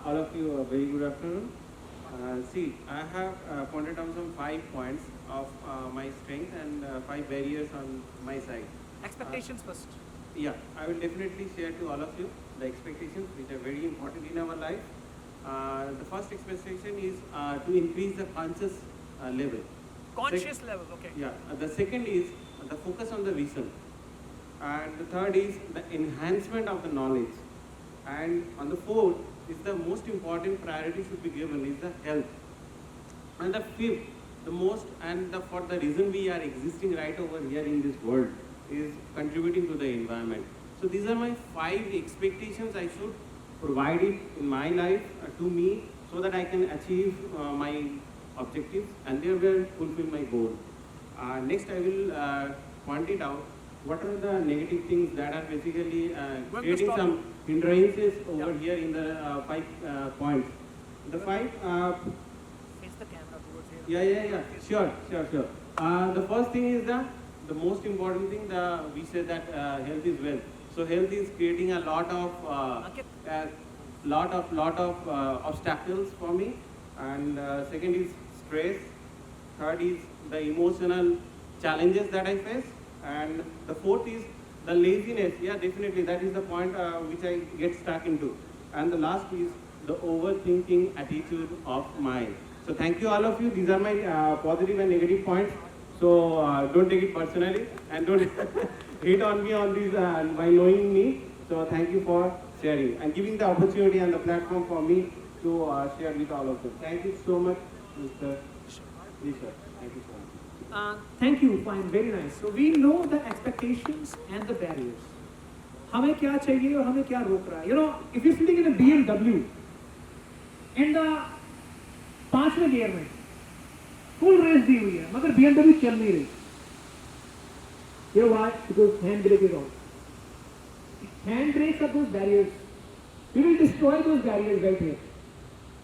All of you, a very good afternoon. See, I have pointed out some 5 points of my strength and 5 barriers on my side. Expectations first. Yeah, I will definitely share to all of you the expectations which are very important in our life. The first expectation is to increase the conscious level. Conscious level, okay. Yeah, the second is the focus on the vision. And the third is the enhancement of the knowledge. And on the fourth is the most important priority should be given is the health. And the fifth, the most, and for the reason we are existing right over here in this world, is contributing to the environment. So these are my 5 expectations I should provide it in my life to me, so that I can achieve my objectives and thereby fulfill my goal. Next, I will point it out. What are the negative things that are basically creating some hindrances over here in the 5 points? The 5. Face the camera towards here. Yeah. Sure. The first thing is the most important thing. We say that health is wealth. So health is creating a lot of obstacles for me. And second is stress. Third is the emotional challenges that I face. And the fourth is the laziness. Yeah, definitely that is the point which I get stuck into. And the last is the overthinking attitude of mine. So thank you all of you. These are my positive and negative points. So don't take it personally and don't hate on me on these by knowing me. So thank you for sharing and giving the opportunity and the platform for me to share with all of you. Thank you so much, Mr. Nisha. Thank you so much. Thank you, fine, very nice. So we know the expectations and the barriers. हमें क्या चाहिए और हमें क्या रोक रहा है? You know, if you're sitting in a BMW and the 5वें गियर में फुल रेस दी हुई है, मगर BMW चल नहीं रही. You know why? Because hand brake is on. Hand brakes are those barriers. We will destroy those barriers right here.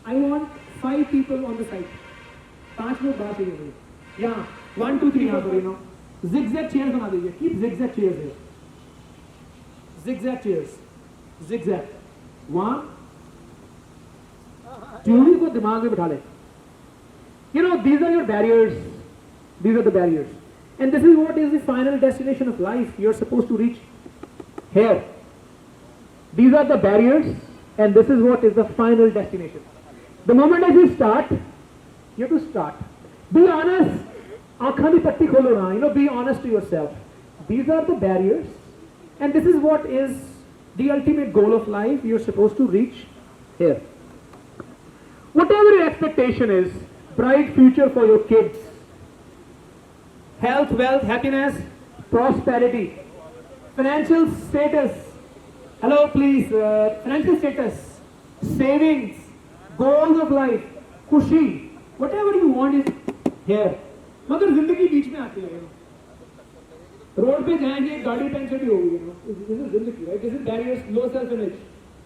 I want 5 people on the side. 5 लोग बाहर चाहिए मुझे. यहाँ 1, 2, 3 यहाँ पर, you know. Zigzag chairs बना दीजिए. Keep zigzag chairs here. Zigzag chairs. Zigzag. 1, 2 को दिमाग में बिठा ले. You know, these are your barriers. These are the barriers. And this is what is the final destination of life. You're supposed to reach here. These are the barriers, and this is what is the final destination. The moment as you start, you have to start. Be honest. आँखां दी पट्टी खोलो ना. You know, be honest to yourself. These are the barriers, and this is what is the ultimate goal of life. You're supposed to reach here. Whatever your expectation is, bright future for your kids, health, wealth, happiness, prosperity, financial status. Hello, please. Financial status, savings, goals of life, खुशी, whatever you want is here. मगर जिंदगी बीच में आती है. Road पे जाएंगे, गाड़ी puncture भी होगी. This is जिंदगी, right? This is barriers, low self-image.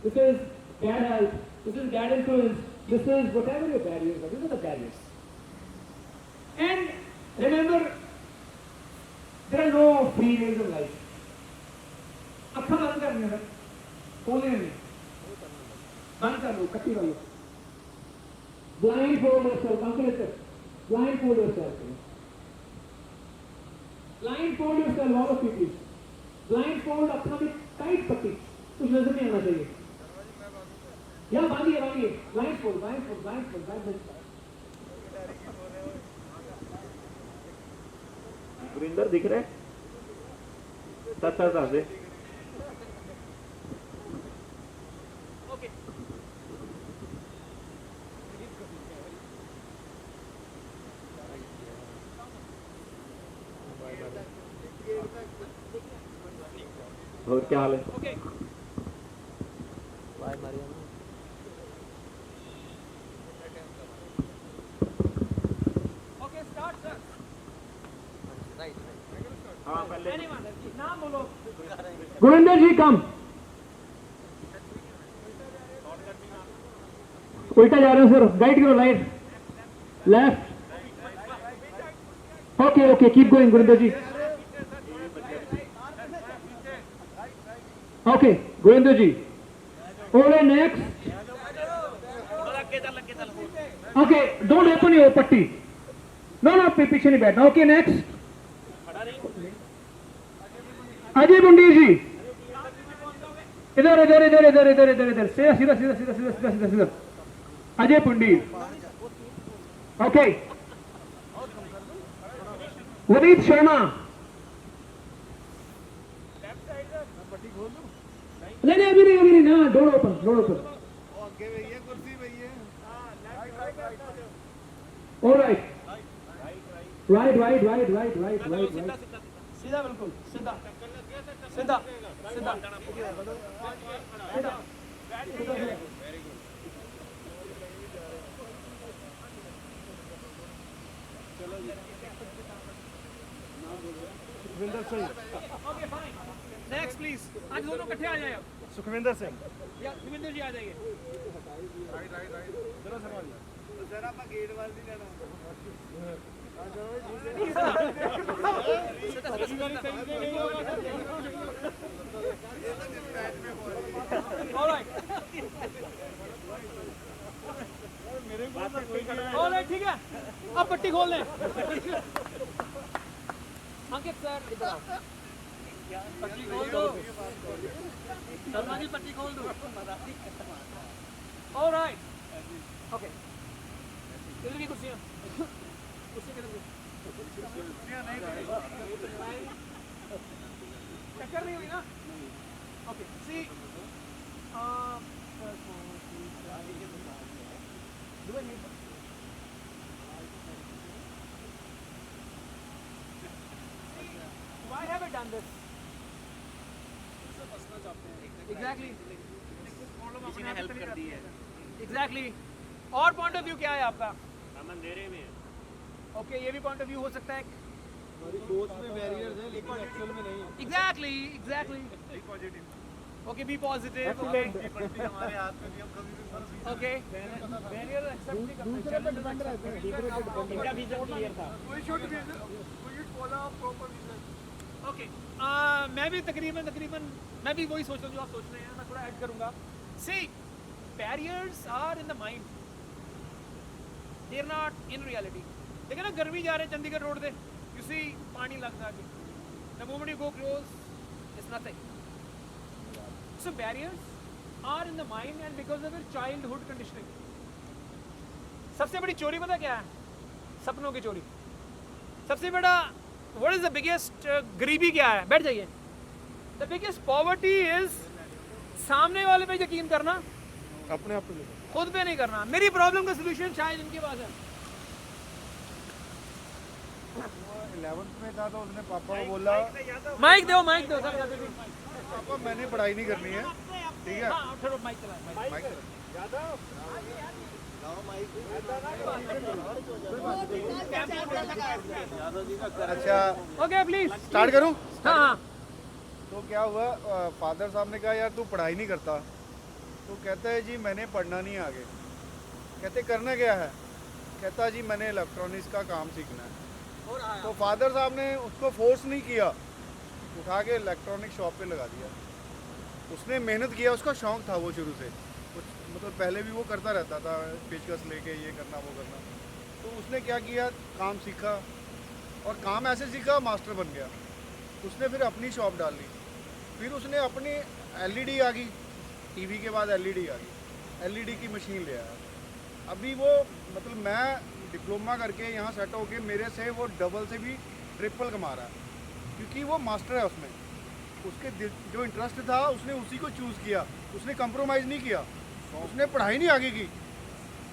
This is bad health. This is bad influence. This is whatever your barriers are. These are the barriers. And remember, there are no free ways of life. अक्खा बंद करने हैं, खोलने नहीं, बंद कर लो, कट्टी कर लो. Blindfold yourself, uncle is it? Blindfold yourself. Blindfold yourself, all of you please. Blindfold अक्खा में tight पट्टी, कुछ नजर नहीं आना चाहिए. या बांधिए, blindfold. गुरिंदर दिख रहे? साथ से. और क्या हाल है? गुरिंदर जी कम. उल्टा जा रहे हो सर, गाइड करो. Light left. Okay, keep going Gurinder ji. Okay Gurinder ji. Okay next. Okay don't open your पट्टी. नो पीछे नहीं बैठना. Okay next. अजय बुंडी जी इधर सीधा. अजय पुंडी. ओके. वनीत शर्मा. नहीं अभी नहीं ना. Door open. All right. Right. सीधा बिल्कुल सीधा सीधा सीधा Sukhwinder Singh. Okay fine next please आज दोनों इकट्ठे आ जाए अब सुखविंदर सिंह। या सुखविंदर जी आ जाइए चलो शर्मा जी। सर आप गेट वाल नहीं जाना ऑलराइट ठीक है अब पट्टी खोल लें अंकित सर इधर आओ पट्टी खोल दो शर्मा जी पट्टी खोल दो ऑलराइट ओके इधर की कुर्सियां कुर्सी किधर चक्कर नहीं हुई ना okay see do I need why have I done this exactly किसी ने हेल्प कर दी है exactly और पॉइंट ऑफ व्यू क्या है आपका हम अंधेरे में ओके ये भी पॉइंट ऑफ व्यू हो सकता है हमारी सोच में बैरियर्स है लेकिन एक्चुअल में नहीं है exactly okay be positive okay हमारे हाथ में भी हम कभी भी फंस okay barrier accept नहीं करते दूसरे पे डिपेंड रहते हैं दूसरे पे डिपेंड इनका विजन क्लियर था we should follow a proper vision. Okay मैं भी तकरीबन मैं भी वही सोच रहा हूँ जो आप सोच रहे हैं मैं थोड़ा ऐड करूँगा see barriers are in the mind they are not in reality देखिए ना गर्मी जा रहे हैं चंडीगढ़ रोड पे यू सी पानी लगता है the moment you go close it's nothing so barriers are in the mind and because of your childhood conditioning सबसे बड़ी चोरी पता क्या है सपनों की चोरी सबसे बड़ा What is the biggest गरीबी क्या है बैठ जाइए The biggest poverty is सामने वाले पे यकीन करना अपने आप पे खुद पे नहीं करना मेरी प्रॉब्लम का सलूशन शायद इनके पास है 11th में था तो उसने पापा को बोला माइक दो सब जाते थे पापा मैंने पढ़ाई नहीं करनी है ठीक है हाँ उठो माइक चला माइक अच्छा ओके प्लीज स्टार्ट करूं हाँ हाँ तो क्या हुआ फादर साहब ने कहा यार तू पढ़ाई नहीं करता तो कहता है जी मैंने पढ़ना नहीं है आगे कहते करना क्या है कहता जी मैंने इलेक्ट्रॉनिक्स का काम सीखना है तो फादर साहब ने उसको फोर्स नहीं किया उठा के इलेक्ट्रॉनिक शॉप पे लगा दिया उसने मेहनत किया उसका शौक था वो शुरू से कुछ मतलब पहले भी वो करता रहता था पेचकस लेके ये करना वो करना तो उसने क्या किया काम सीखा और काम ऐसे सीखा मास्टर बन गया उसने फिर अपनी शॉप डाल ली फिर उसने अपनी एलईडी आ गई टीवी के बाद एलईडी आ गई एलईडी की मशीन ले आया अभी वो मतलब मैं डिप्लोमा करके यहाँ सेट होके मेरे से वो डबल से भी ट्रिपल कमा रहा है क्योंकि वो मास्टर है उसमें उसके जो इंटरेस्ट था उसने उसी को चूज़ किया उसने कंप्रोमाइज़ नहीं किया उसने पढ़ाई नहीं आगे की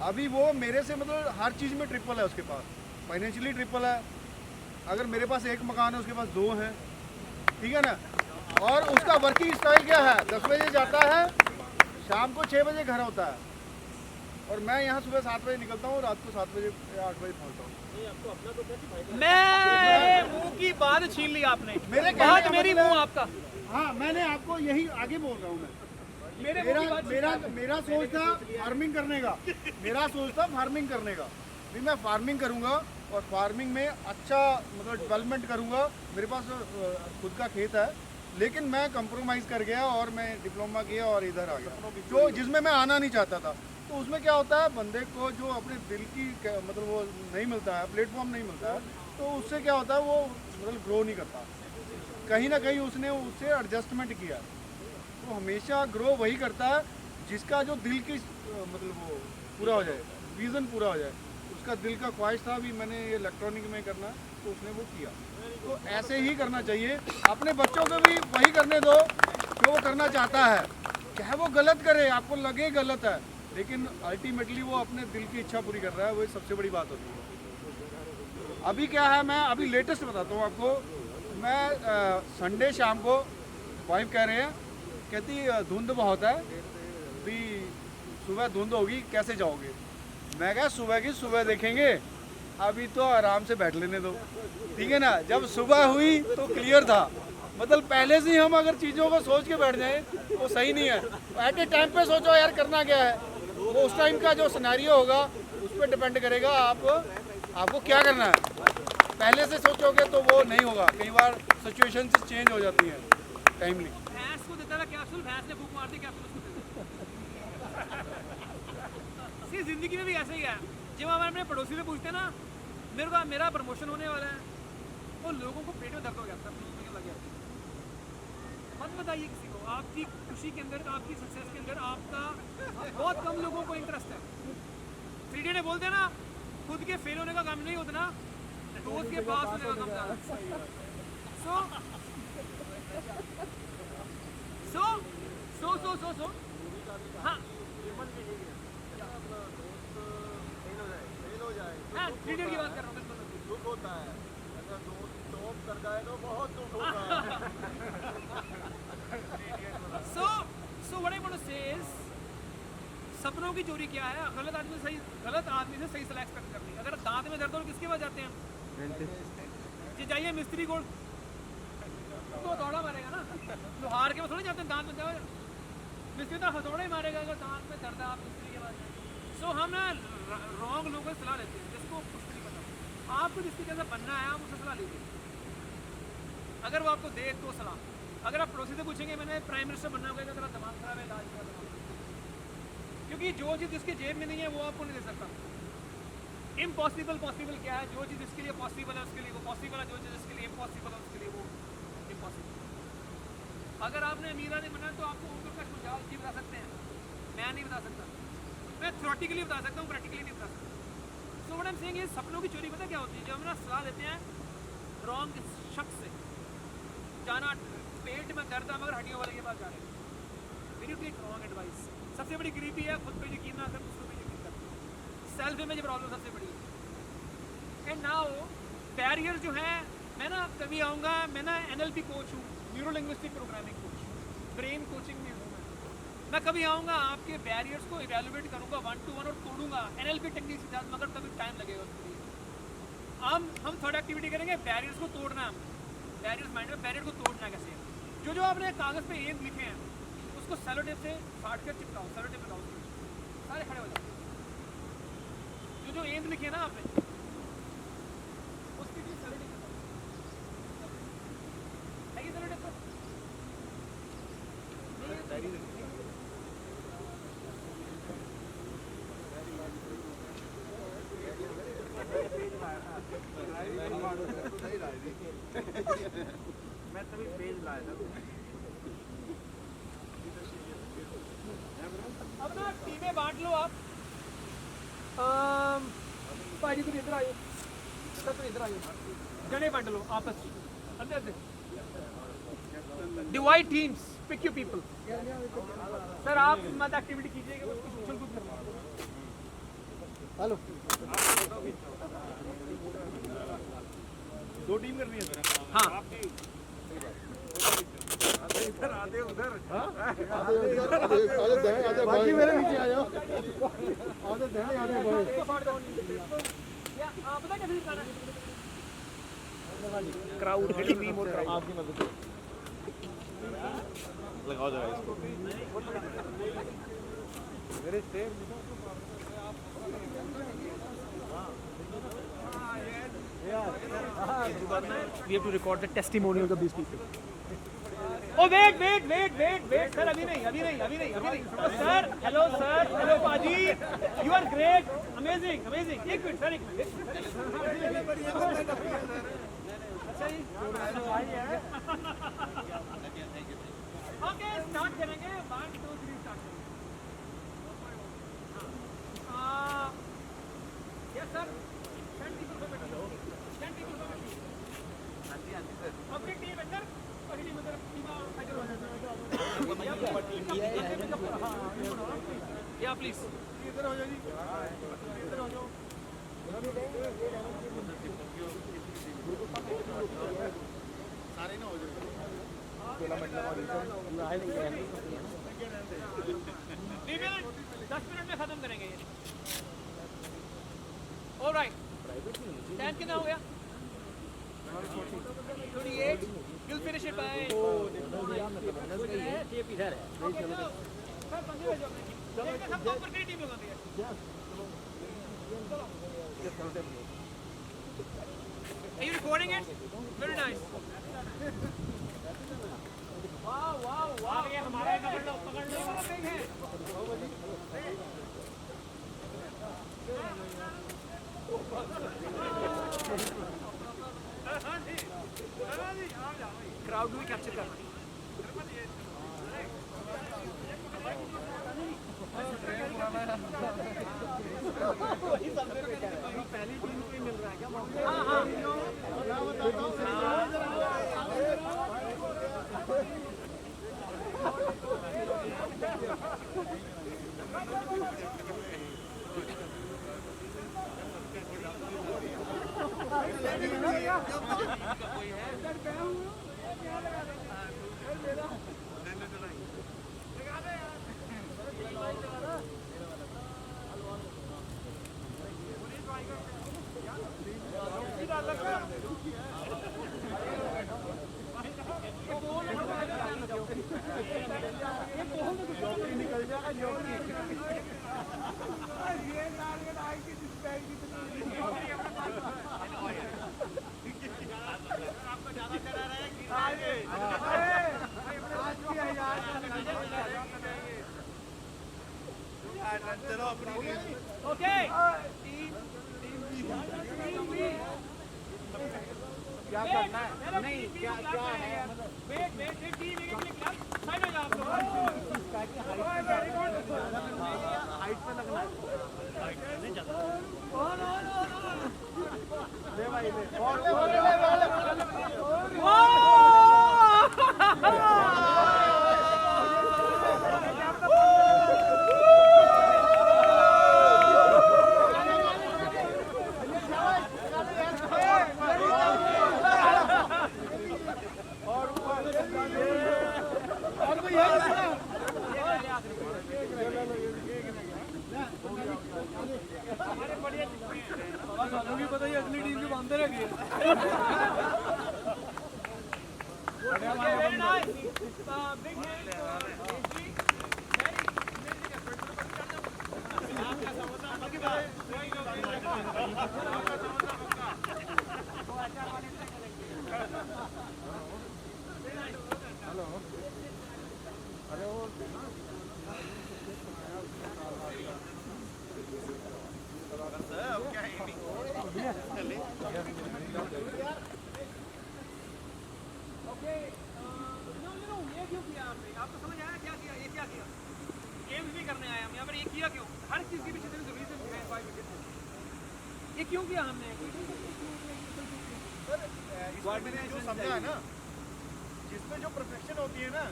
अभी वो मेरे से मतलब हर चीज़ में ट्रिपल है उसके पास फाइनेंशियली ट्रिपल है अगर मेरे पास एक मकान है उसके पास 2 हैं ठीक है ना और उसका वर्किंग स्टाइल क्या है 10 बजे जाता है शाम को 6 बजे घर होता है और मैं यहाँ सुबह 7 बजे निकलता हूँ रात को 7 बजे या 8 बजे पहुँचता हूँ मैं मुंह की बात छीन ली आपने मेरे बात मेरी मुंह आपका हाँ मैंने आपको यही आगे बोल रहा हूँ मैं मेरा सोच था फार्मिंग करने का फार्मिंग करने का भी मैं फार्मिंग करूँगा और फार्मिंग में अच्छा मतलब डेवलपमेंट करूँगा मेरे पास खुद का खेत है लेकिन मैं कंप्रोमाइज़ कर गया और मैं डिप्लोमा किया और इधर आ गया जो जिसमें मैं आना नहीं चाहता था तो उसमें क्या होता है बंदे को जो अपने दिल की मतलब वो नहीं मिलता है प्लेटफॉर्म नहीं मिलता है तो उससे क्या होता है वो मतलब ग्रो नहीं करता कहीं ना कहीं उसने उससे एडजस्टमेंट किया तो हमेशा ग्रो वही करता है जिसका जो दिल की मतलब वो पूरा हो जाए विज़न पूरा हो जाए उसका दिल का ख्वाहिश था भी मैंने ये इलेक्ट्रॉनिक में करना तो उसने वो किया तो ऐसे ही करना चाहिए अपने बच्चों को भी वही करने दो जो वो करना चाहता है चाहे वो गलत करे आपको लगे गलत है लेकिन अल्टीमेटली वो अपने दिल की इच्छा पूरी कर रहा है वो सबसे बड़ी बात होती है अभी क्या है, मैं अभी लेटेस्ट बताता हूँ आपको। मैं संडे शाम को वाइफ कह रहे हैं, कहती धुंध बहुत है, भी सुबह धुंध होगी कैसे जाओगे। मैं कहा सुबह की सुबह देखेंगे, अभी तो आराम से बैठ लेने दो, ठीक है ना। जब सुबह हुई तो क्लियर था, मतलब पहले से ही हम अगर चीज़ों को सोच के बैठ जाएं वो सही नहीं है। एट ए टाइम पे सोचो यार करना क्या है, वो उस टाइम का जो सिनेरियो होगा उस पर डिपेंड करेगा आपको क्या करना है। पहले से सोचोगे तो वो नहीं होगा, कई बार सिचुएशन चेंज हो जाती है टाइमली। भैंस को देता था कैप्सूल, भैंस ने फूंक मार दी, कैप्सूल उसको दे जिंदगी में भी ऐसा ही है। जब हम अपने पड़ोसी से पूछते हैं ना मेरा प्रमोशन होने वाला है, वो लोगों को पेट में दर्द हो जाता है, लग जाता है। मत बताइए किसी को, आपकी खुशी के अंदर, आपकी सक्सेस के अंदर आपका बहुत कम लोगों को इंटरेस्ट है। 3D ने बोलते हैं ना, खुद के फेल होने का काम नहीं होता ना, दोस्त के पास होने का काम ज़्यादा। सो हाँ 3D की बात कर रहा हूँ, दुख होता है अगर दोस्त टॉप कर जाए तो बहुत दुख होता है। So what I want to say is, सपनों की चोरी क्या है? गलत आदमी से सही सलाह एक्सपेक्ट करनी। अगर दांत में दर्द हो किसके पास जाते हैं? जी जाइए मिस्त्री को, तो हथौड़ा मारेगा ना, लोहार के पास थोड़ी जाते हैं दांत में जाओ, मिस्त्री तो हथौड़ा ही मारेगा अगर दांत में दर्द है आप मिस्त्री के पास। सो हम ना रॉन्ग लोगों को सलाह लेते हैं जिसको कुछ नहीं पता। आपको जिसकी कैसा बनना है आप उससे सलाह लीजिए, अगर वो आपको दे तो सलाह। अगर आप पड़ोसी से पूछेंगे मैंने प्राइम मिनिस्टर बनना होगा, तेरा दिमाग खराब है, इलाज करा, क्योंकि जो चीज़ जिसकी जेब में नहीं है वो आपको नहीं दे सकता। इम्पॉसिबल पॉसिबल क्या है? जो चीज़ जिसके लिए पॉसिबल है उसके लिए वो पॉसिबल है, जो चीज़ जिसके लिए इम्पॉसिबल है उसके लिए वो इम्पॉसिबल। अगर आपने अमीरा नहीं बना तो आपको उर्दू का सुझाव जी बता सकते हैं, मैं नहीं बता सकता। मैं थ्योरेटिकली बता सकता हूँ, प्रैक्टिकली नहीं बता सकता। So what I am saying is, सपनों की चोरी पता क्या होती है? जब हम ना सलाह देते हैं रॉन्ग शख्स से, जाना पेट में दर्द है मगर हड्डियों वाले के पास जा रहे हैं, we need to take wrong advice. सबसे बड़ी गरीबी है खुद पे यकीन ना कर, दूसरों पे यकीन कर, सेल्फ इमेज प्रॉब्लम सबसे बड़ी है। एंड नाउ बैरियर जो है, मैं ना कभी आऊँगा, मैं ना NLP कोच हूँ, neuro linguistic programming coach, brain coaching में हूँ मैं कभी आऊँगा आपके बैरियर्स को इवेलुएट करूँगा 1 to 1 और तोड़ूंगा NLP टेक्निक से, मगर तभी टाइम लगेगा उसके लिए। हम थर्ड एक्टिविटी करेंगे, बैरियर्स को तोड़ना। बैरियर्स माइंड में बैरियर को तोड़ना कैसे? जो आपने कागज़ पे एम लिखे हैं उसको सेलो टेप से फाड़ कर चिपकाओ, सेलो टेप लगाओ, सारे खड़े हो जाओ। जो एम लिखे हैं ना आपने उसकी चीज़ सेलो टेप है कि सेलो टेप पर मैं तभी पेज लाया था। अब ना टीमें बांट लो आप। भाई तुम इधर आइए, तुम इधर आइए, जने बांट लो आपस में, अंदर से divide teams, pick you people. Sir आप मत एक्टिविटी कीजिएगा, कुछ उछल कूद करना। हेलो, 2 टीम करनी है सर। हाँ इधर आधे उधर, बाकी मेरे नीचे आ जाओ, आधे देने आधे बोले। पता कैसे दिखाना है? क्राउड टीम और क्राउड आपकी मदद से लगाओ जरा इसको। मेरे step we have to record the testimonials of these people. Oh wait, sir, अभी नहीं, sir, hello Paji, you are great, amazing, एक मिनट सर, अच्छा जी, okay, start करेंगे, 1 2 3 start करेंगे। Yes sir, 10 people for meeting, 10 people for meeting। अपनी team अंदर, पहली मतलब या प्लीज इधर हो जाओ जी, इधर हो जाओ। में खत्म करेंगे ये। ऑलराइट, टाइम कितना हो गया? 28. You'll finish it by. Are you recording it? Very nice. Wow, wow, wow. हमारा पकड़ लो, पकड़ लो। big है। क्राउड भी कैप्चर करना है। पहली टीम को ही मिल रहा है क्या? हाँ हाँ। Okay. क्या करना है? नहीं क्या क्या है? वेट टीम एक क्लब साइड में जाओ। हाइट पे लगना है। नहीं जाता। ले भाई ले। अगली टीम के बांधे रखिए। ये क्यों किया हमने? जो समझा है ना, जिसमें जो परफेक्शन होती है ना,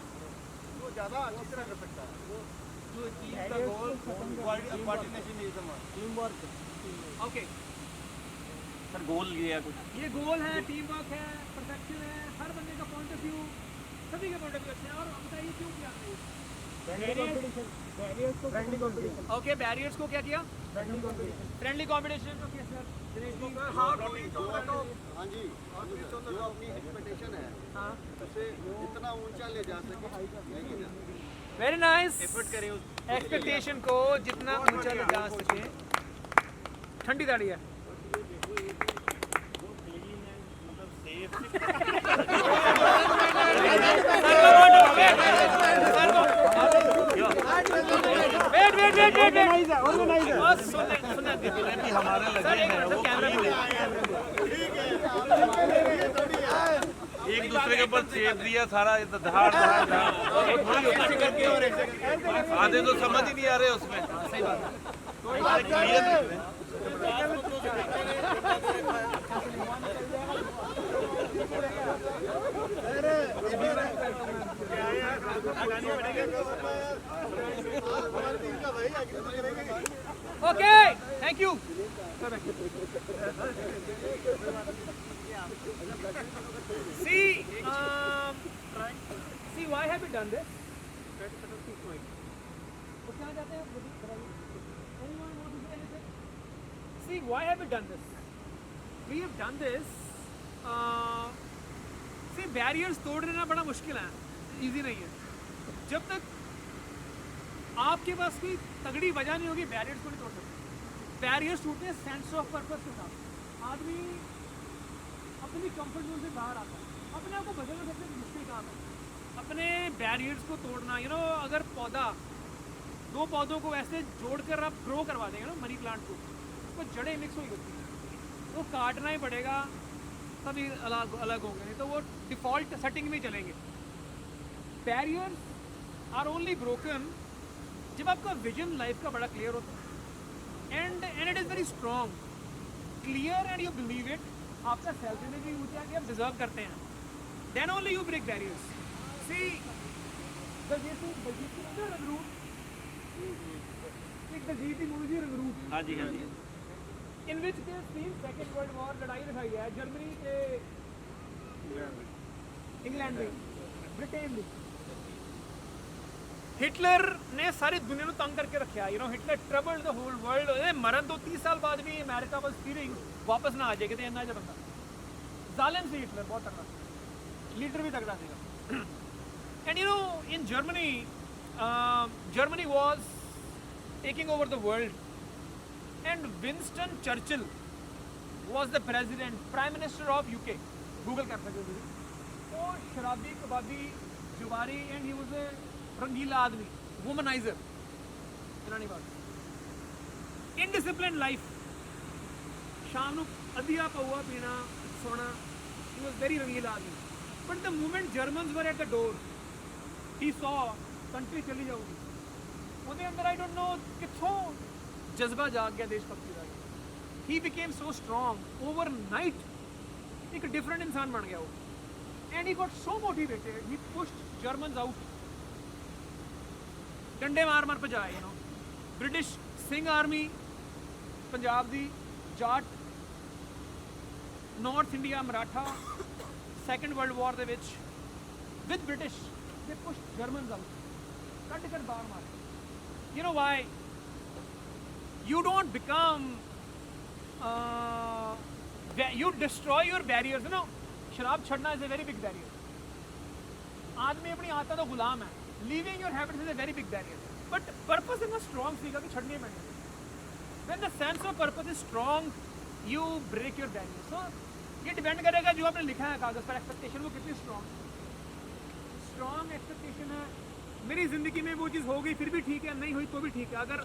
वो ज़्यादा अच्छी तरह कर सकता है। जो टीम का goal coordination is the one, team work. Okay sir, goal ये कुछ ये गोल है, टीम वर्क है, परफेक्शन है, हर बंदे का पॉइंट ऑफ व्यू, सभी के पॉइंट ऑफ व्यू अच्छे हैं। और बताइए क्यों किया हमने? ओके, बैरियर्स को क्या किया? Friendly competition. ओके सर, हाँ जी, जो अपनी एक्सपेक्टेशन है, हाँ, उसे जितना ऊंचा ले जा सके। Very nice. एफर्ट करें उस एक्सपेक्टेशन को जितना ऊंचा ले जा सके। ठंडी ताड़ी है। एक दूसरे के ऊपर चेप दिया सारा धार आधे तो समझ ही नहीं आ रहे उसमें। सही बात okay, Thank you. See, see, why have we done this? See, why have we done this? We have done this. See, barriers तोड़ने ना बड़ा मुश्किल है, easy नहीं है. जब तक आपके पास कोई तगड़ी वजह नहीं होगी, barriers को नहीं तोड़ सकते. Barriers टूटते हैं sense of purpose के साथ. आदमी अपनी कंफर्ट जोन से बाहर आता है, अपने आप को बदलना सबसे मुश्किल काम है. अपने बैरियर्स को तोड़ना, यू नो, अगर पौधा, दो पौधों को ऐसे जोड़कर आप ग्रो करवा देंगे ना, मनी प्लांट को, तो जड़ें मिक्स हुई होती हैं, वो काटना ही पड़ेगा, तभी अलग अलग होंगे, नहीं तो वो डिफ़ॉल्ट सेटिंग में चलेंगे. बैरियर्स आर ओनली ब्रोकन जब आपका विजन लाइफ का बड़ा क्लियर होता है, and it is very strong, clear, and you believe it. आपका सेल्फ इमेज भी ऊंचा कि आप डिजर्व करते हैं, then only you break barriers. See Daljit की मूवी थी रंगरूट. हाँ जी, हाँ जी. इन विच के सीन सेकेंड वर्ल्ड वॉर लड़ाई दिखाई है जर्मनी के इंग्लैंड में, ब्रिटेन में. हिटलर ने सारी दुनिया को तंग करके रखा, you know, Hitler troubled the whole world. मरन तो 30 साल बाद भी अमेरिका वाज फीलिंग वापस ना आ जाए, कहते इन्ना जो बंदा जालिम से हिटलर बहुत तगड़ा, लीडर भी तगड़ा था. And you know, in Germany, Germany was taking over the world, and Winston Churchill was the president, prime minister of UK. Google कर सकते हो. वो शराबी, कबाबी, जुवारी, एंड ही वाज ए रंगीला आदमी, वुमनाइजर, पुरानी बात. इनडिसिप्लिन लाइफ, शाम को अधिया पौआ पीना, सोना. ही वॉज वेरी रंगीला आदमी. But the moment Germans were at the door, he saw country चली जाऊगी, ਉਹਦੇ अंदर आई डोंट नो कितों जज्बा जाग गया देशभक्ति का. He became so strong, overnight एक डिफरेंट इंसान बन गया वो. And he got so motivated, he pushed Germans out, डंडे मार मार भजाए. You know, British Singh army, Punjab दी जाट, north India Maratha, second world war they which with British they pushed Germans out, cut कर बाहर मारे. You know why? You don't become, you destroy your barriers. You know, शराब छड़ना is a very big barrier. आदमी अपनी आदत तो गुलाम है. Leaving your habits is a very big barrier. But purpose is a strong thing कि छड़ने में. When the sense of purpose is strong, you break your barriers. So ये depend करेगा जो आपने लिखा है कागज पर, एक्सपेक्टेशन वो कितनी स्ट्रॉन्ग एक्सपेक्टेशन है. मेरी ज़िंदगी में वो चीज़ हो गई फिर भी ठीक है, नहीं हुई तो भी ठीक है. अगर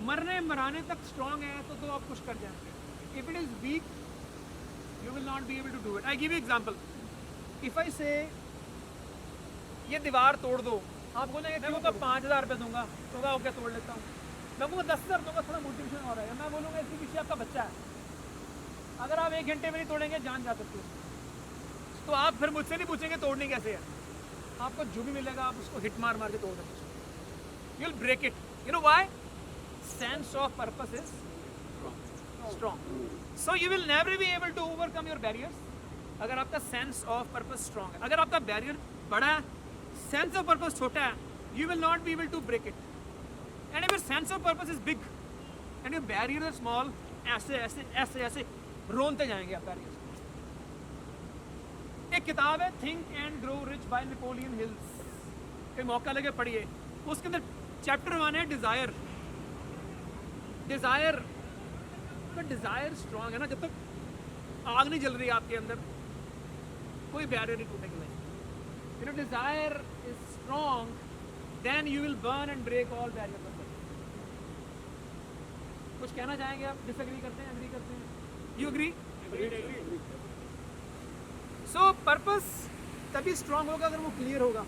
मरने मराने तक स्ट्रॉन्ग है तो आप कुछ कर जाएंगे. If it is weak, you will not be able to do it. I give you example. If I say ये दीवार तोड़ दो, आप बोलेंगे मैं वो 5,000 रुपये दूंगा, तो ओके तोड़ लेता हूँ. मैं वो 10,000 दूंगा, थोड़ा मोटिवेशन हो रहा है. मैं बोलूँगा इसके पीछे आपका बच्चा है, अगर आप 1 घंटे में नहीं तोड़ेंगे जान जा सकते हो. तो आप फिर मुझसे नहीं पूछेंगे तोड़नी कैसे है, आपको जो भी मिलेगा आप उसको हिट मार मार के तोड़ सकते. You will break it. You know why? Sense of purpose is strong. So you will never be able to overcome your barriers अगर आपका सेंस ऑफ पर्पस स्ट्रॉन्ग है. अगर आपका बैरियर बड़ा है, सेंस ऑफ पर्पस छोटा है, you will not be able to break it. And if your sense of purpose is big and your barrier is small, ऐसे ऐसे ऐसे ऐसे रोनते जाएंगे आप बैरियर्स. एक किताब है think and grow rich by Napoleon hills, कहीं मौका लगे पढ़िए. उसके अंदर चैप्टर 1 है डिज़ायर. डिज़ायर स्ट्रॉन्ग है ना, जब तक आग नहीं जल रही आपके अंदर कोई बैरियर नहीं टूटेगा. You know, desire is strong, then you will burn and break all barrier. कुछ कहना चाहेंगे आप? डिसएग्री करते हैं, एग्री करते हैं? You agree? सो पर्पस तभी स्ट्रॉन्ग होगा अगर वो क्लियर होगा.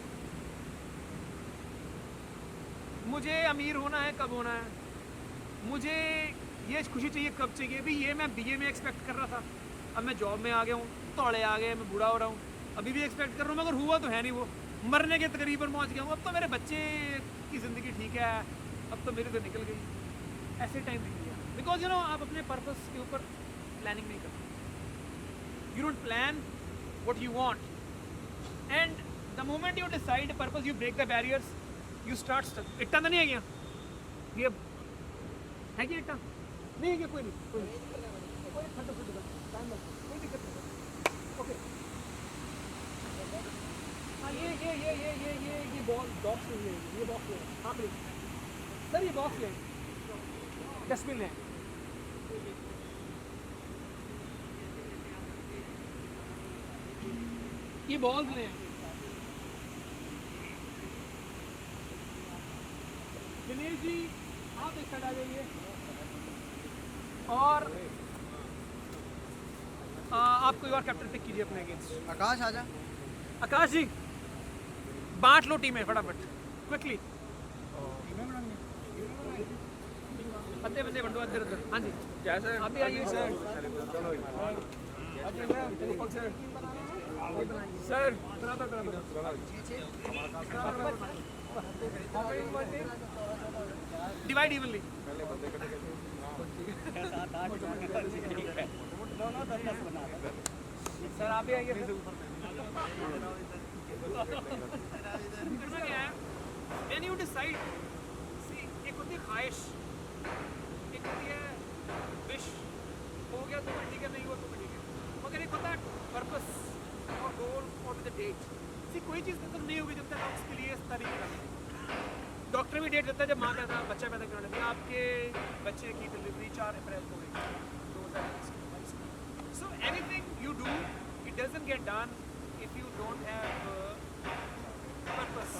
मुझे अमीर होना है, कब होना है, मुझे ये खुशी चाहिए, कब चाहिए. भी ये मैं बीए में एक्सपेक्ट कर रहा था, अब मैं जॉब में आ गया हूँ, तोड़े आ गए, मैं बूढ़ा हो रहा हूँ, अभी भी एक्सपेक्ट कर रहा हूँ, मगर हुआ तो है नहीं. वो मरने के तकरीब पर पहुँच गया हूँ, अब तो मेरे बच्चे की ज़िंदगी ठीक है, अब तो मेरी तो निकल गई. ऐसे टाइम नहीं लिया. बिकॉज यू नो आप अपने पर्पस के ऊपर प्लानिंग नहीं करते. You don't plan what you want, and the moment you decide purpose you break the barriers, you start stuck. इट्टा तो नहीं है क्या? ये है क्या इट्टा? नहीं है क्या? कोई नहीं, कोई नहीं, कोई दिक्कत नहीं. ओके. हाँ ये बॉल बॉक्स नहीं है, ये बॉक्स है. हाँ प्लीज सर, ये बॉक्स है, डस्टबिन है. ये बॉल्स हैं. दिनेश जी आप एक साइड आ जाइए. और आप कोई और कैप्टन पिक कीजिए अपने अगेंस्ट. आकाश आजा. आकाश जी बांट लो टीमें फटाफट, क्विकली. अद्धे बंदे बंटो अद्धे उधर. हाँ जी आप भी आइए sir. Sir divide evenly. Sir आप भी आइए. करना क्या है? When you decide, see, एक होती है ख्वाहिश, एक होती है विश. हो गया तो ठीक है, नहीं हुआ तो ठीक है. मगर एक होता है पर्पस और गोल और द डेट. सी कोई चीज़ खत्म नहीं होगी जब तक आप उसके लिए इस तरीके का. डॉक्टर भी डेट देता है जब माँ पैदा बच्चा पैदा कराने में. आपके बच्चे की डिलीवरी 4 अप्रैल को हुई 2022. So anything you do, it doesn't get done if you don't have purpose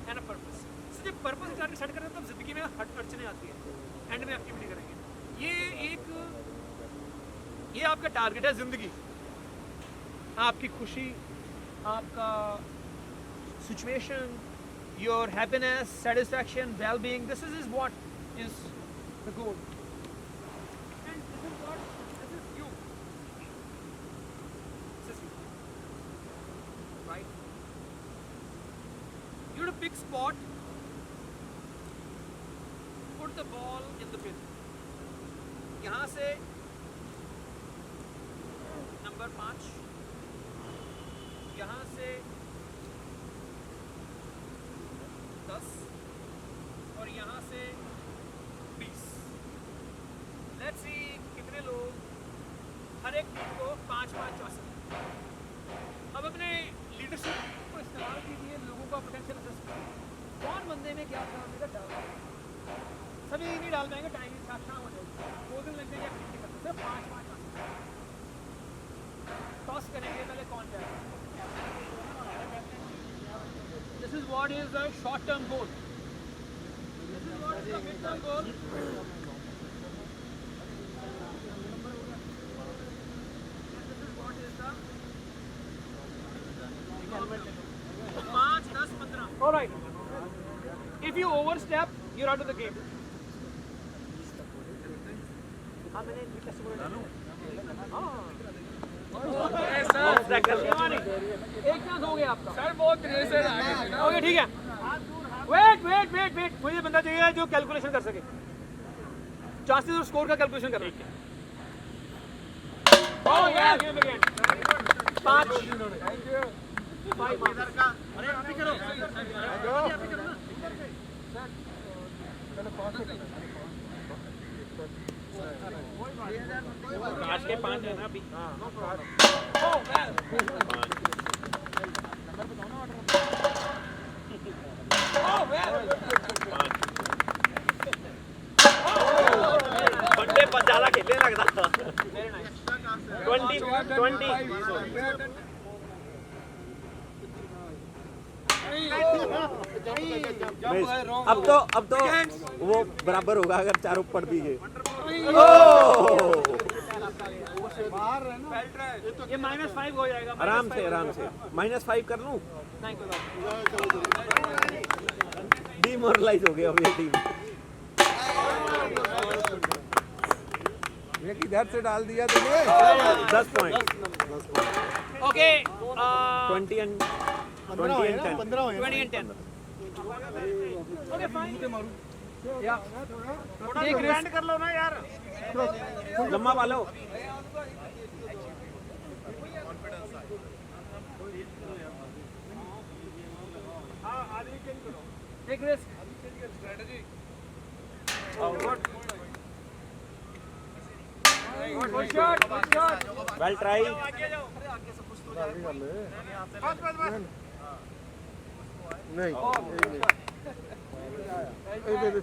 and a purpose. So जब purpose सेट करते हैं तब जिंदगी में अड़चने आती है, एंड में एक्टिविटी करेंगे. ये आपका टारगेट है जिंदगी. आपकी खुशी, आपका situation, your happiness, satisfaction, well being, this is what is the goal. And this is what, this is you. Right? You have to pick spot, put the ball in the pin. यहाँ से number 5, यहाँ से 10 और यहाँ से 20. Let's see कितने लोग हर एक टीम को 5-5 चॉइस. अब अपने लीडरशिप को इस्तेमाल कीजिए, लोगों का पोटेंशियल असेस कीजिए. कौन बंदे में क्या काम है डाल. सभी नहीं डाल पाएंगे, टाइम शाम हो जाएगी. 2 दिन लग जाएंगे एक्टिविटी करते. सिर्फ 5-5 टॉस करेंगे. पहले कौन जाएगा. This is what is the short term goal. This is what is the mid term goal. This is what is the 5, 10, 15. All right. If you overstep, you're out of the game. हाँ मैंने एक chance हो गया आपका. Sir बहुत okay ठीक है. Wait मुझे बंदा चाहिए जो कैलकुलेशन कर सके. चांसेस और स्कोर का कैलकुलेशन कर. 5 इधर का. अरे आप ही करो. आज के 5 है ना अभी. बंदे पर ज्यादा खेलने लगता. 20. अब तो वो बराबर होगा अगर चारों पढ़ दीजिए. ये -5 हो जाएगा. आराम से -5 कर लूं. नहीं कोई बात. डिमोरलाइज हो गया अब ये टीम. इधर से डाल दिया तुमने. 10 point. Okay 20 and 10. 20 and 10. Okay fine. Take risk कर लो ना यार, लम्बा वालो। Take risk. Good shot, good shot. Well try. नहीं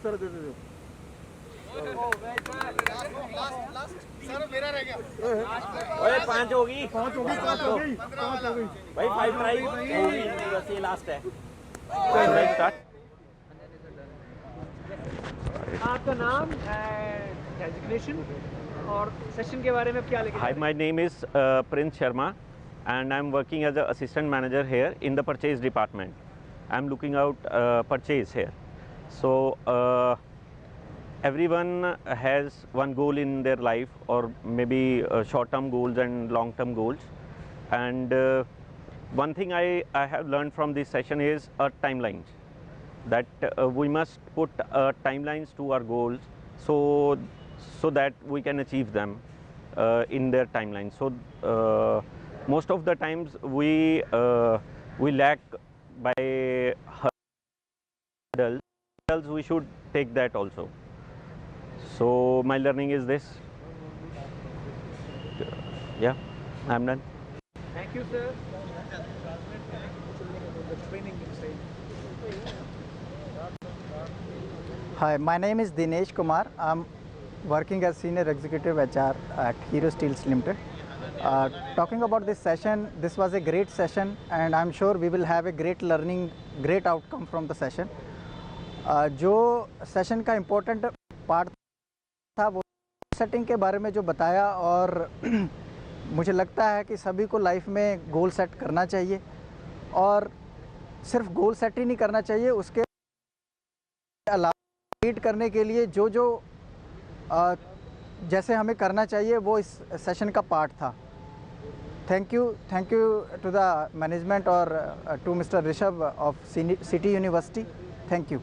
सर दे दो। सर मेरा रह गया। ओए 5 होगी। 5 हो गई। भाई 5 ट्राई होगी, बस ये लास्ट है। स्टार्ट। आपका नाम, डेजिग्नेशन और सेशन के बारे में क्या लिखा है? Hi, my name is Prince Sharma and I'm working as an assistant manager here in the purchase department. I'm looking out purchase here. So everyone has one goal in their life, or maybe short-term goals and long-term goals. And one thing I have learned from this session is timelines. That we must put timelines to our goals, so that we can achieve them in their timeline. So most of the times we lack by hurdles. We should take that also. So my learning is this. Yeah, I'm done. Thank you, sir. Hi, my name is Dinesh Kumar. I'm working as Senior Executive HR at Hero Steels Limited. Talking about this session, this was a great session and I'm sure we will have a great learning, great outcome from the session. जो session का important part था वो setting के बारे में जो बताया, और मुझे लगता है कि सभी को लाइफ में गोल सेट करना चाहिए, और सिर्फ गोल सेट ही नहीं करना चाहिए, उसके अलावा लीड करने के लिए जो जैसे हमें करना चाहिए वो इस सेशन का पार्ट था। Thank you to the management और to mister Rishabh of city university. Thank you.